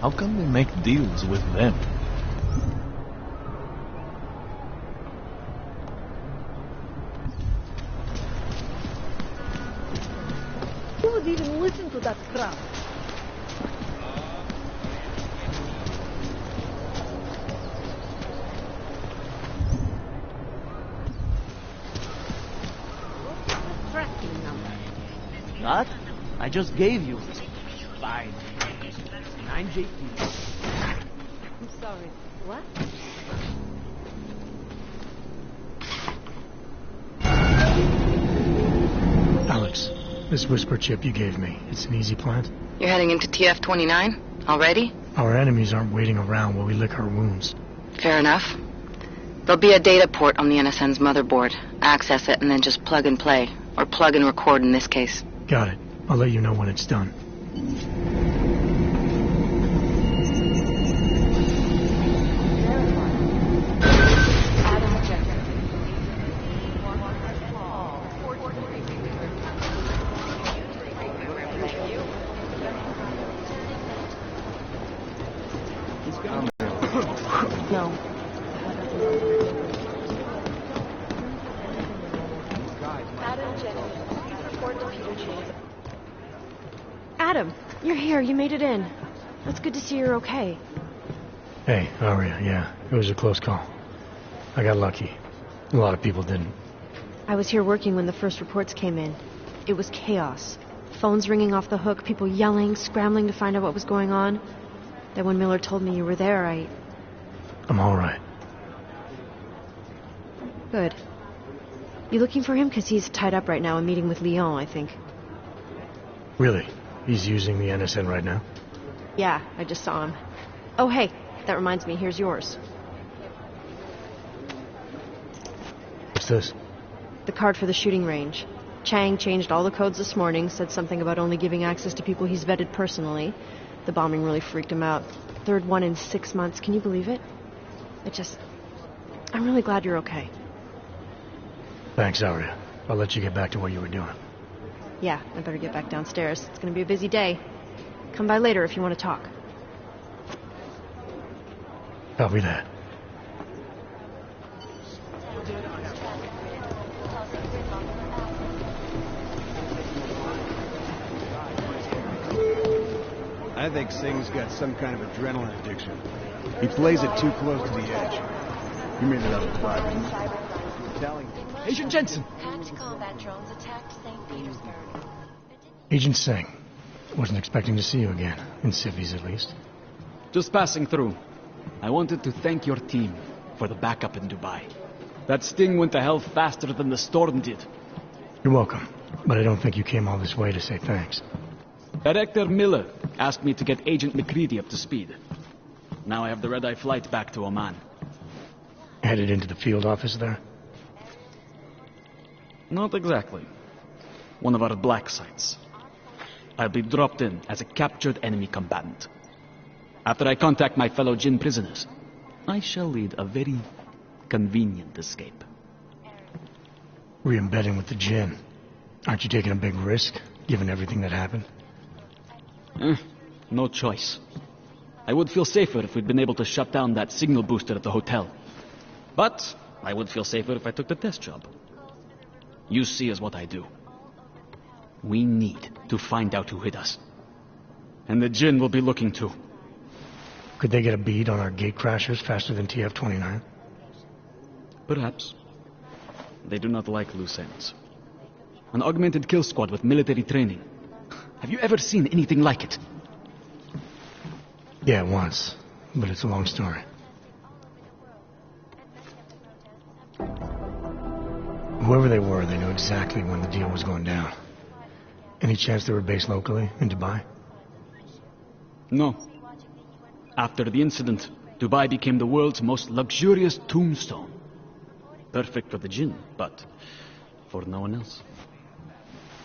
How come they make deals with them? Who would even listen to that crap? Tracking number. What? I just gave you. Fine. 9JP. I'm sorry. What? Alex, this whisper chip you gave me, it's an easy plant? You're heading into TF-29? Already? Our enemies aren't waiting around while we lick our wounds. Fair enough. There'll be a data port on the NSN's motherboard. Access it and then just plug and play. Or plug and record in this case. Got it. I'll let you know when it's done. No. Adam, you're here. You made it in. It's good to see you're okay. Hey, Aria, yeah, it was a close call. I got lucky. A lot of people didn't. I was here working when the first reports came in. It was chaos. Phones ringing off the hook, people yelling, scrambling to find out what was going on. Then when Miller told me you were there, I'm all right. Good. You looking for him? Because he's tied up right now, a meeting with Lyon, I think. Really? He's using the NSN right now? Yeah, I just saw him. Oh, hey, that reminds me, here's yours. What's this? The card for the shooting range. Chang changed all the codes this morning, said something about only giving access to people he's vetted personally. The bombing really freaked him out. Third one in 6 months, can you believe it? I'm really glad you're okay. Thanks, Aria. I'll let you get back to what you were doing. Yeah, I better get back downstairs. It's gonna be a busy day. Come by later if you want to talk. Copy that. I think Singh's got some kind of adrenaline addiction. He plays it too close to the edge. You made it out of the private. Agent Jensen! Hacked combat drones attacked St. Petersburg. Agent Singh. Wasn't expecting to see you again. In civvies, at least. Just passing through. I wanted to thank your team for the backup in Dubai. That sting went to hell faster than the storm did. You're welcome. But I don't think you came all this way to say thanks. Director Miller asked me to get Agent McCready up to speed. Now I have the red-eye flight back to Oman. Headed into the field office there? Not exactly. One of our black sites. I'll be dropped in as a captured enemy combatant. After I contact my fellow Jinn prisoners, I shall lead a very convenient escape. Re-embedding with the Jinn. Aren't you taking a big risk, given everything that happened? No choice. I would feel safer if we'd been able to shut down that signal booster at the hotel. But I would feel safer if I took the test job. You see is what I do. We need to find out who hit us. And the Jinn will be looking too. Could they get a bead on our gate crashers faster than TF-29? Perhaps. They do not like loose ends. An augmented kill squad with military training. Have you ever seen anything like it? Yeah, once. But it's a long story. Whoever they were, they knew exactly when the deal was going down. Any chance they were based locally, in Dubai? No. After the incident, Dubai became the world's most luxurious tombstone. Perfect for the Jinn, but for no one else.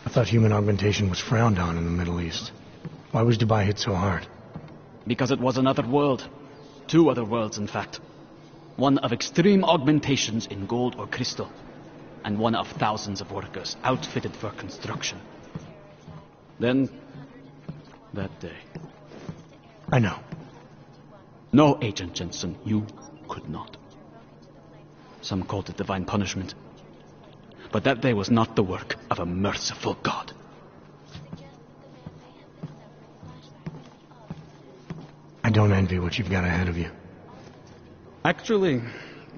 I thought human augmentation was frowned on in the Middle East. Why was Dubai hit so hard? Because it was another world. Two other worlds, in fact. One of extreme augmentations in gold or crystal, and one of thousands of workers outfitted for construction. Then, that day. I know. No, Agent Jensen, you could not. Some called it divine punishment. But that day was not the work of a merciful God. I don't envy what you've got ahead of you. Actually,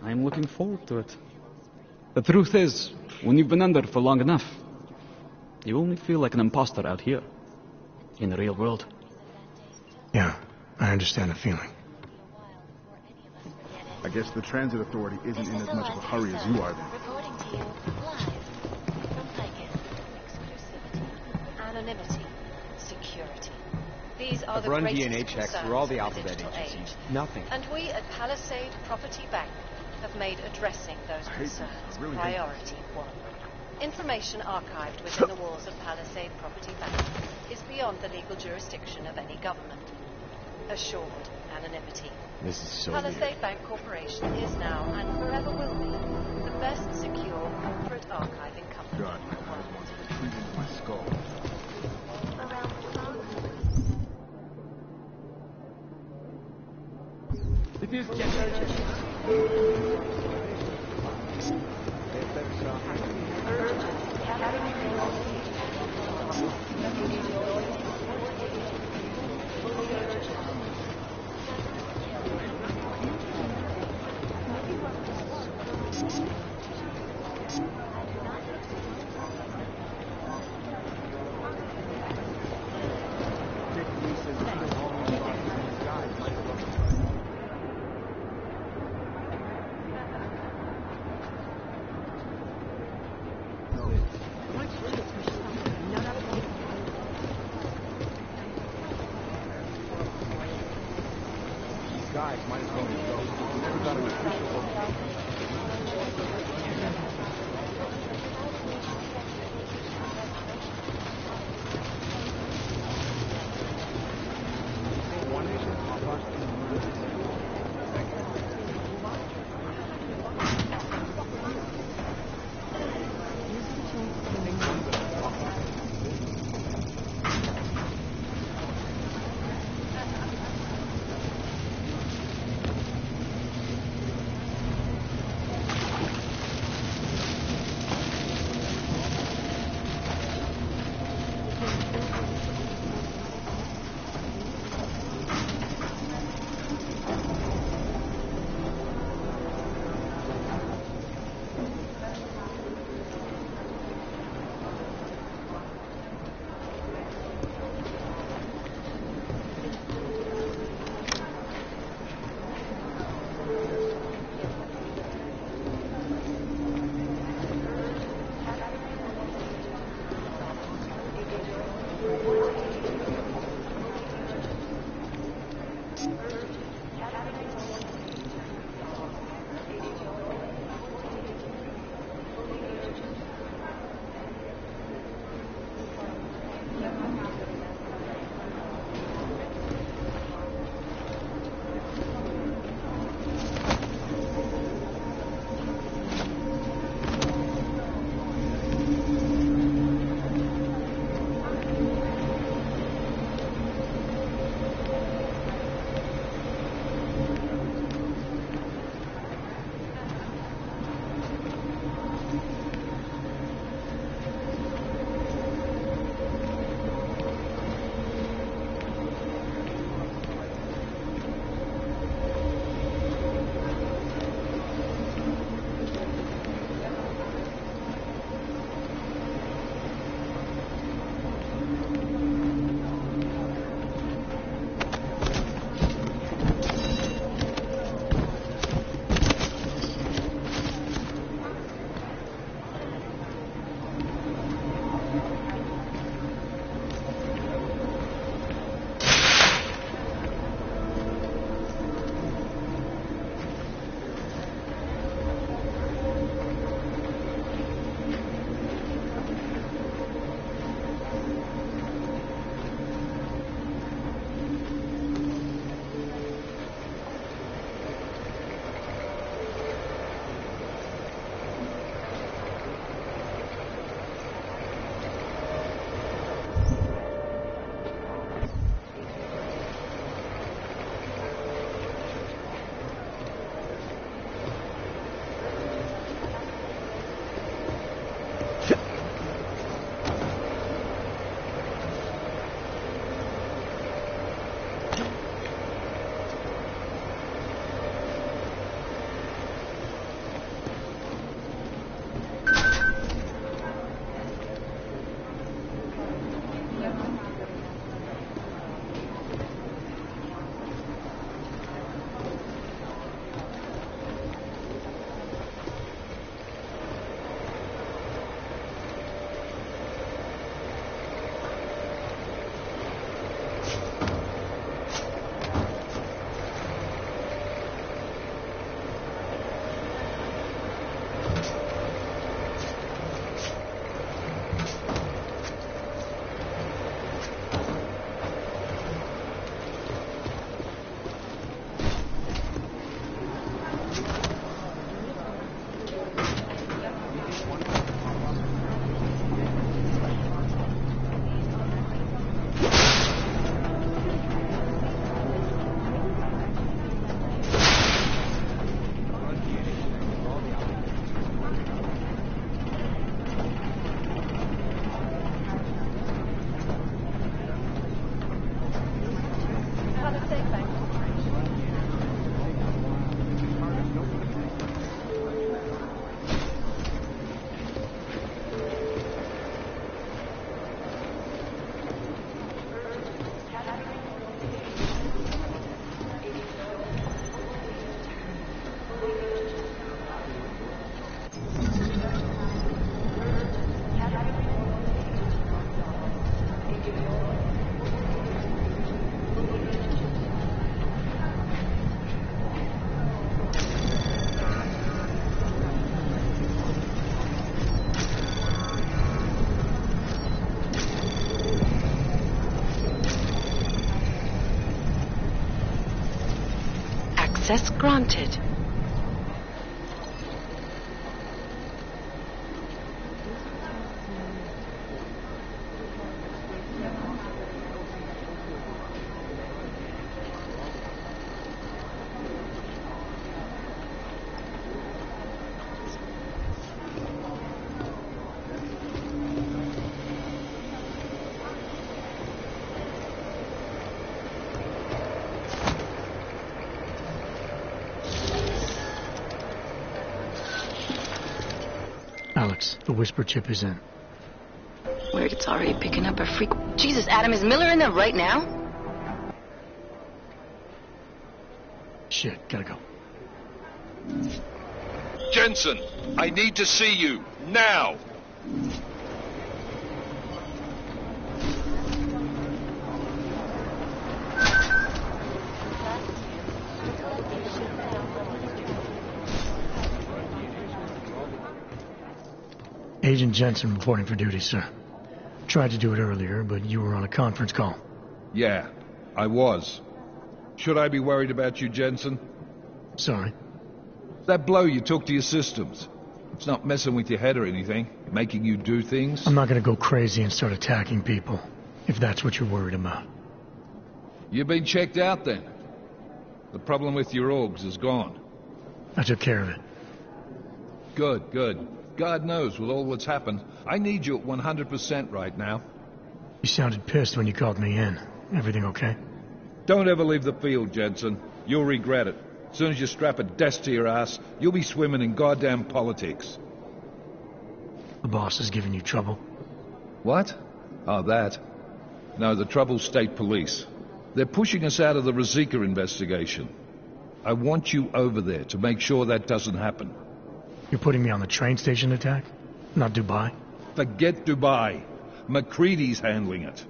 I'm looking forward to it. The truth is, when you've been under for long enough, you only feel like an imposter out here, in the real world. Yeah, I understand the feeling. I guess the transit authority isn't in as much of a hurry as you are then. Reporting to you live from Ticus. Exclusivity, anonymity, security. These are the run greatest DNA checks concerns through all the of alphabet digital agencies. age. Nothing. And we at Palisade Property Bank have made addressing those concerns priority one. Information archived within the walls of Palisade Property Bank is beyond the legal jurisdiction of any government. Assured anonymity. This is so Palisade weird. Bank Corporation is now and forever will be the best secure corporate archiving company God, in the world. treating my skull. It is Guys, might as well go. We never got an official Access granted. Alex, the whisper chip is in. Where it's already picking up a freak. Jesus, Adam, is Miller in there right now? Shit, gotta go. Jensen, I need to see you, now! Agent Jensen reporting for duty, sir. Tried to do it earlier, but you were on a conference call. Yeah, I was. Should I be worried about you, Jensen? Sorry. That blow you took to your systems. It's not messing with your head or anything, making you do things. I'm not gonna go crazy and start attacking people, if that's what you're worried about. You've been checked out then. The problem with your orgs is gone. I took care of it. Good, good. God knows, with all what's happened, I need you at 100% right now. You sounded pissed when you called me in. Everything okay? Don't ever leave the field, Jensen. You'll regret it. As soon as you strap a desk to your ass, you'll be swimming in goddamn politics. The boss is giving you trouble? What? Oh, that. No, the trouble's state police. They're pushing us out of the Rosika investigation. I want you over there to make sure that doesn't happen. You're putting me on the train station attack? Not Dubai? Forget Dubai. McCready's handling it.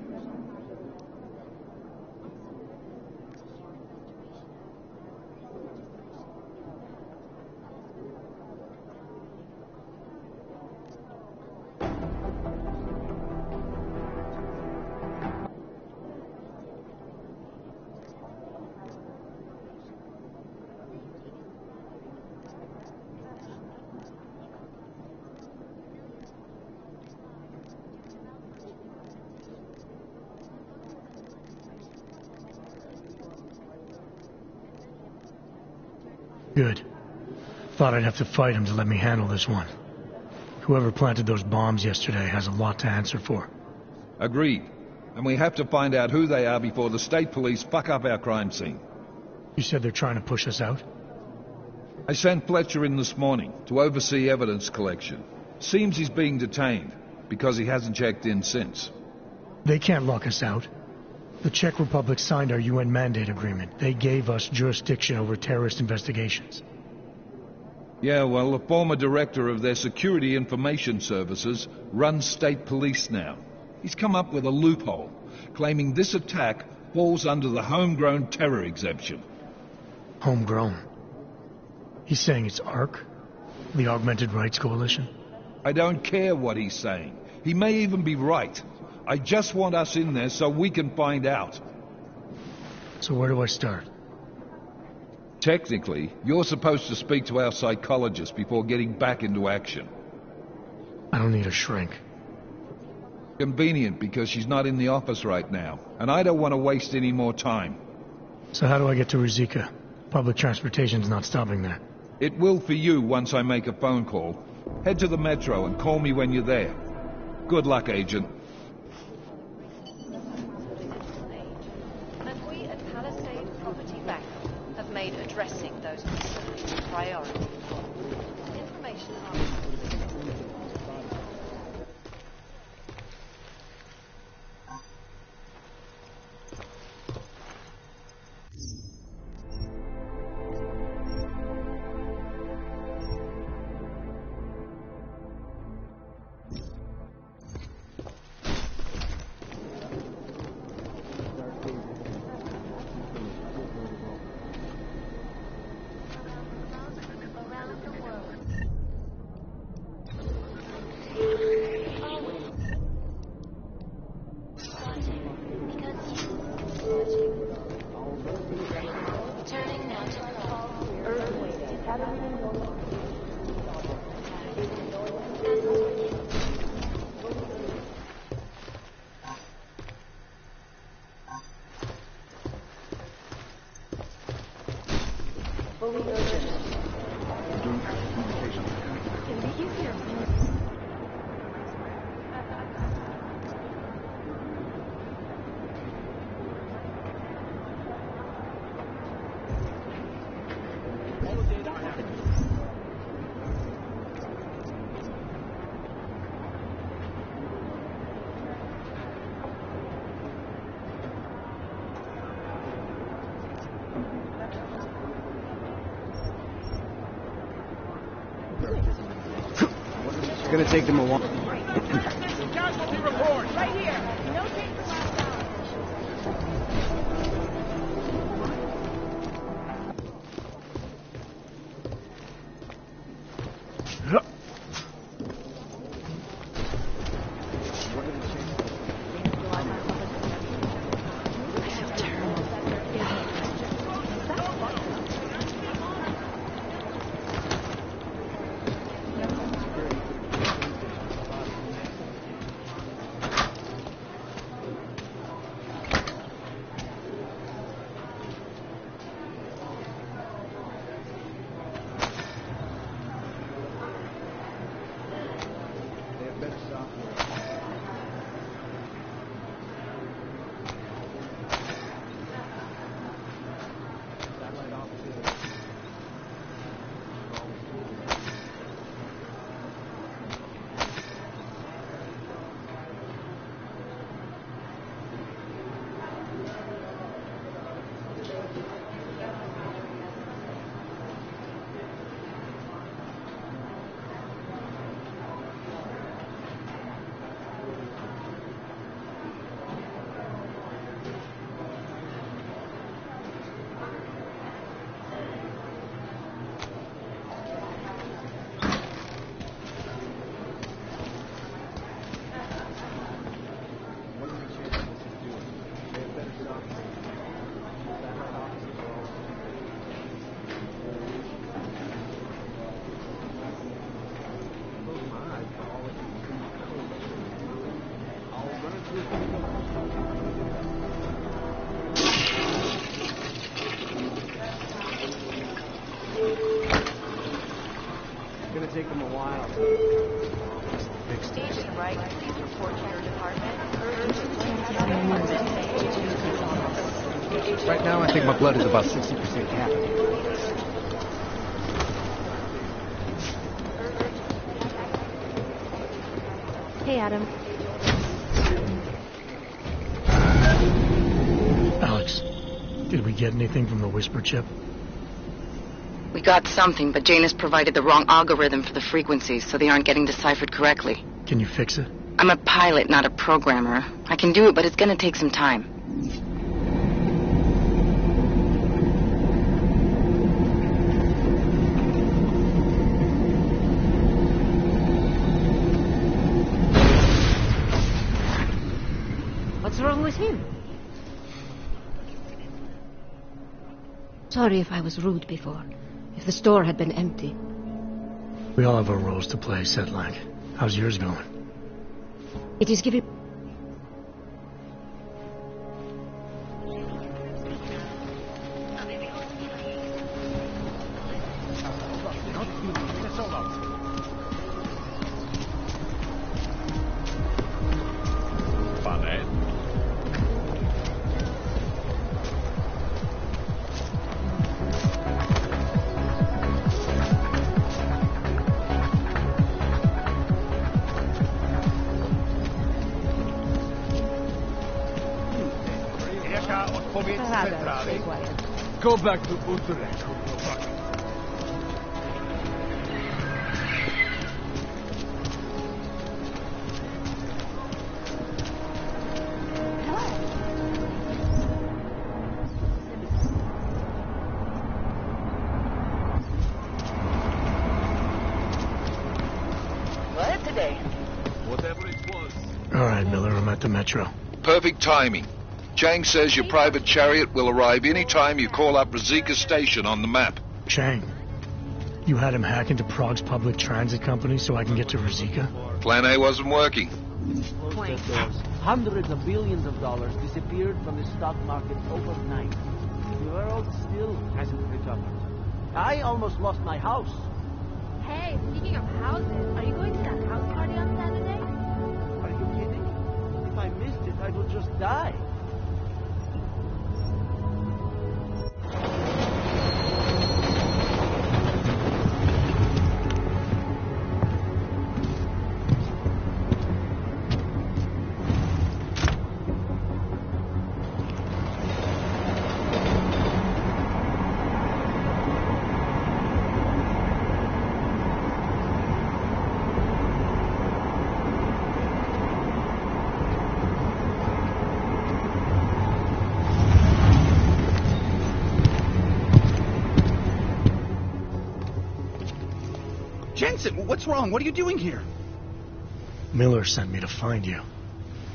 Good. Thought I'd have to fight him to let me handle this one. Whoever planted those bombs yesterday has a lot to answer for. Agreed. And we have to find out who they are before the state police fuck up our crime scene. You said they're trying to push us out? I sent Fletcher in this morning to oversee evidence collection. Seems he's being detained, because he hasn't checked in since. They can't lock us out. The Czech Republic signed our UN mandate agreement. They gave us jurisdiction over terrorist investigations. Yeah, well, the former director of their security information services runs state police now. He's come up with a loophole, claiming this attack falls under the homegrown terror exemption. Homegrown? He's saying it's ARC? The Augmented Rights Coalition? I don't care what he's saying. He may even be right. I just want us in there so we can find out. So where do I start? Technically, you're supposed to speak to our psychologist before getting back into action. I don't need a shrink. Convenient, because she's not in the office right now, and I don't want to waste any more time. So how do I get to Rosika? Public transportation's not stopping there. It will for you once I make a phone call. Head to the metro and call me when you're there. Good luck, Agent. And we at Palisade Property Bank have made addressing those concerns a priority. Information archive. It's gonna take them a while. Casualty report! Right here! No take for last It's gonna take them a while. Agent Wright, please report to your department. Right now, I think my blood is about 60% caffeinated. Hey, Adam. Alex, did we get anything from the Whisper chip? We got something, but Jane has provided the wrong algorithm for the frequencies, so they aren't getting deciphered correctly. Can you fix it? I'm a pilot, not a programmer. I can do it, but it's gonna take some time. What's wrong with him? Sorry if I was rude before. If the store had been empty. We all have our roles to play, Sedlak. How's yours going? It is giving... Go back to Utrecht. What today? Whatever it was. All right, Miller, I'm at the metro. Perfect timing. Chang says your private chariot will arrive any time you call up Rizika Station on the map. Chang, you had him hack into Prague's public transit company so I can get to Rizika? Plan A wasn't working. Hundreds of billions of dollars disappeared from the stock market overnight. The world still hasn't recovered. I almost lost my house. Hey, speaking of houses, are you going to that house party on Saturday? Are you kidding? If I missed it, I would just die. Jensen, what's wrong? What are you doing here? Miller sent me to find you.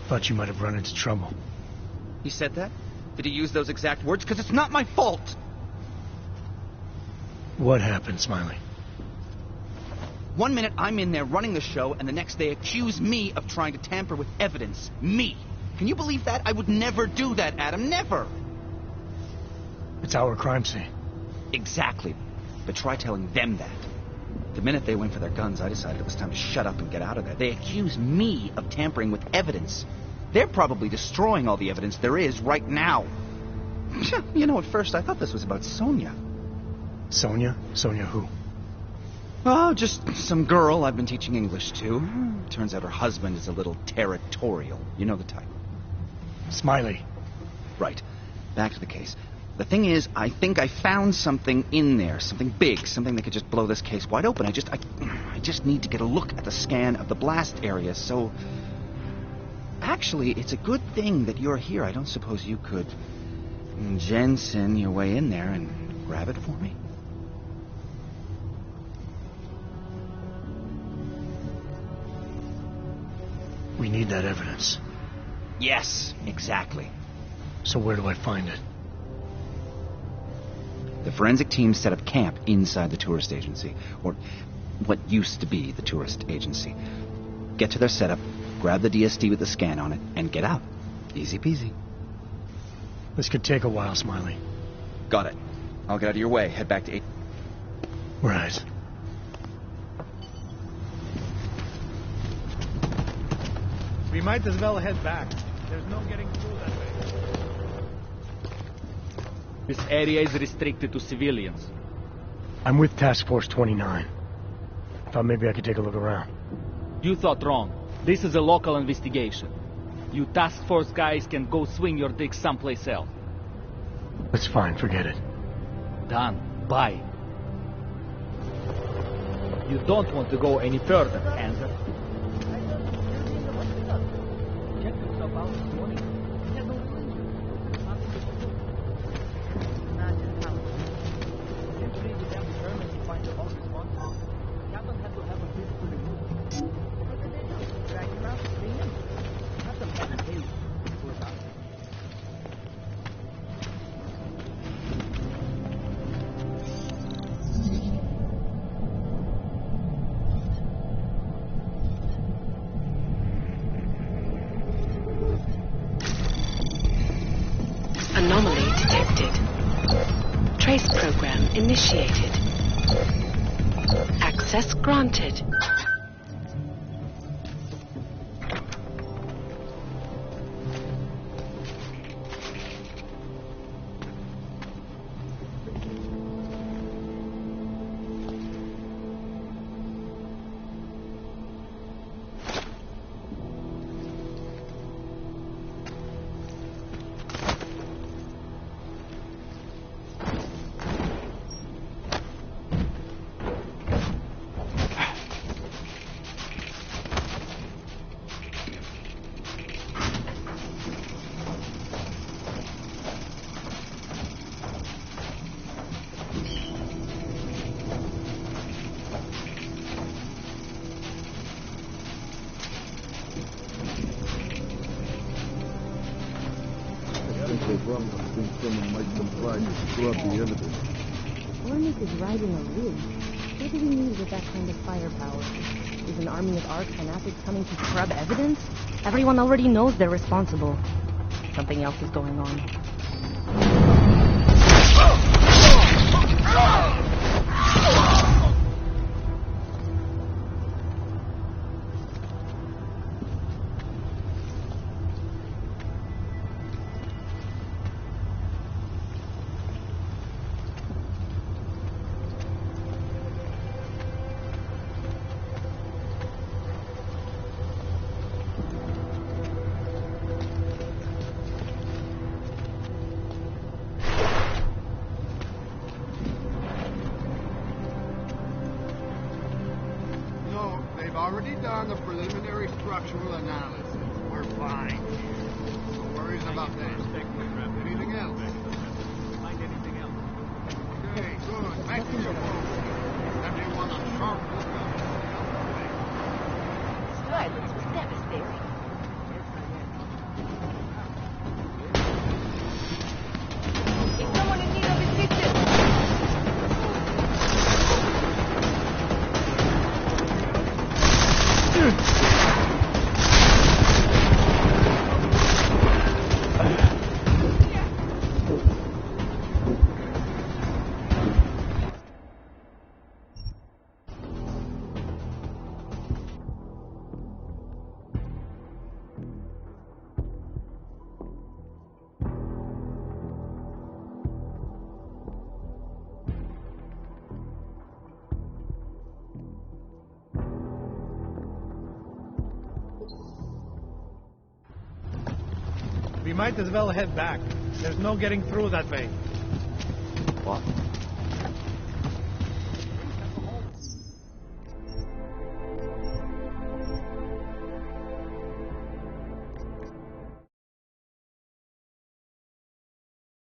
Thought you might have run into trouble. He said that? Did he use those exact words? Because it's not my fault. What happened, Smiley? One minute I'm in there running the show, and the next they accuse me of trying to tamper with evidence. Me. Can you believe that? I would never do that, Adam. Never. It's our crime scene. Exactly. But try telling them that. The minute they went for their guns, I decided it was time to shut up and get out of there. They accuse me of tampering with evidence. They're probably destroying all the evidence there is right now. You know, at first I thought this was about Sonia. Sonia? Sonia who? Oh, just some girl I've been teaching English to. Turns out her husband is a little territorial. You know the type. Smiley. Right. Back to the case. The thing is, I think I found something in there, something big, something that could just blow this case wide open. I just need to get a look at the scan of the blast area, so... Actually, it's a good thing that you're here. I don't suppose you could Jensen your way in there and grab it for me? We need that evidence. Yes, exactly. So where do I find it? The forensic team set up camp inside the tourist agency, or what used to be the tourist agency. Get to their setup, grab the DSD with the scan on it, and get out. Easy peasy. This could take a while, Smiley. Got it. I'll get out of your way. Head back to 8. Right. We might as well head back. There's no getting through that way. This area is restricted to civilians. I'm with Task Force 29. Thought maybe I could take a look around. You thought wrong. This is a local investigation. You Task Force guys can go swing your dick someplace else. That's fine, forget it. Done. Bye. You don't want to go any further, Answer. Check yourself out this morning. He had no feelings. Imagine how. Usually the damn determined to find the most responsible. Captain had to have a bit to remove. Look at it. Drag him out, bring him. Have some kind of case. Poor bastard. Anomaly detected. Trace program initiated. Access granted. Someone might come by to scrub the evidence. Ornick is riding a roof. What do we need with that kind of firepower? Is an army of ARC fanatics coming to scrub evidence? Everyone already knows they're responsible. Something else is going on. on the preliminary structural analysis. We're fine. No worries about that. Anything else? Find anything else? Okay, good. Back to your boat. Everyone on sharp lookout. Silence was devastating. Is someone in need of assistance? We might as well head back. There's no getting through that way. What?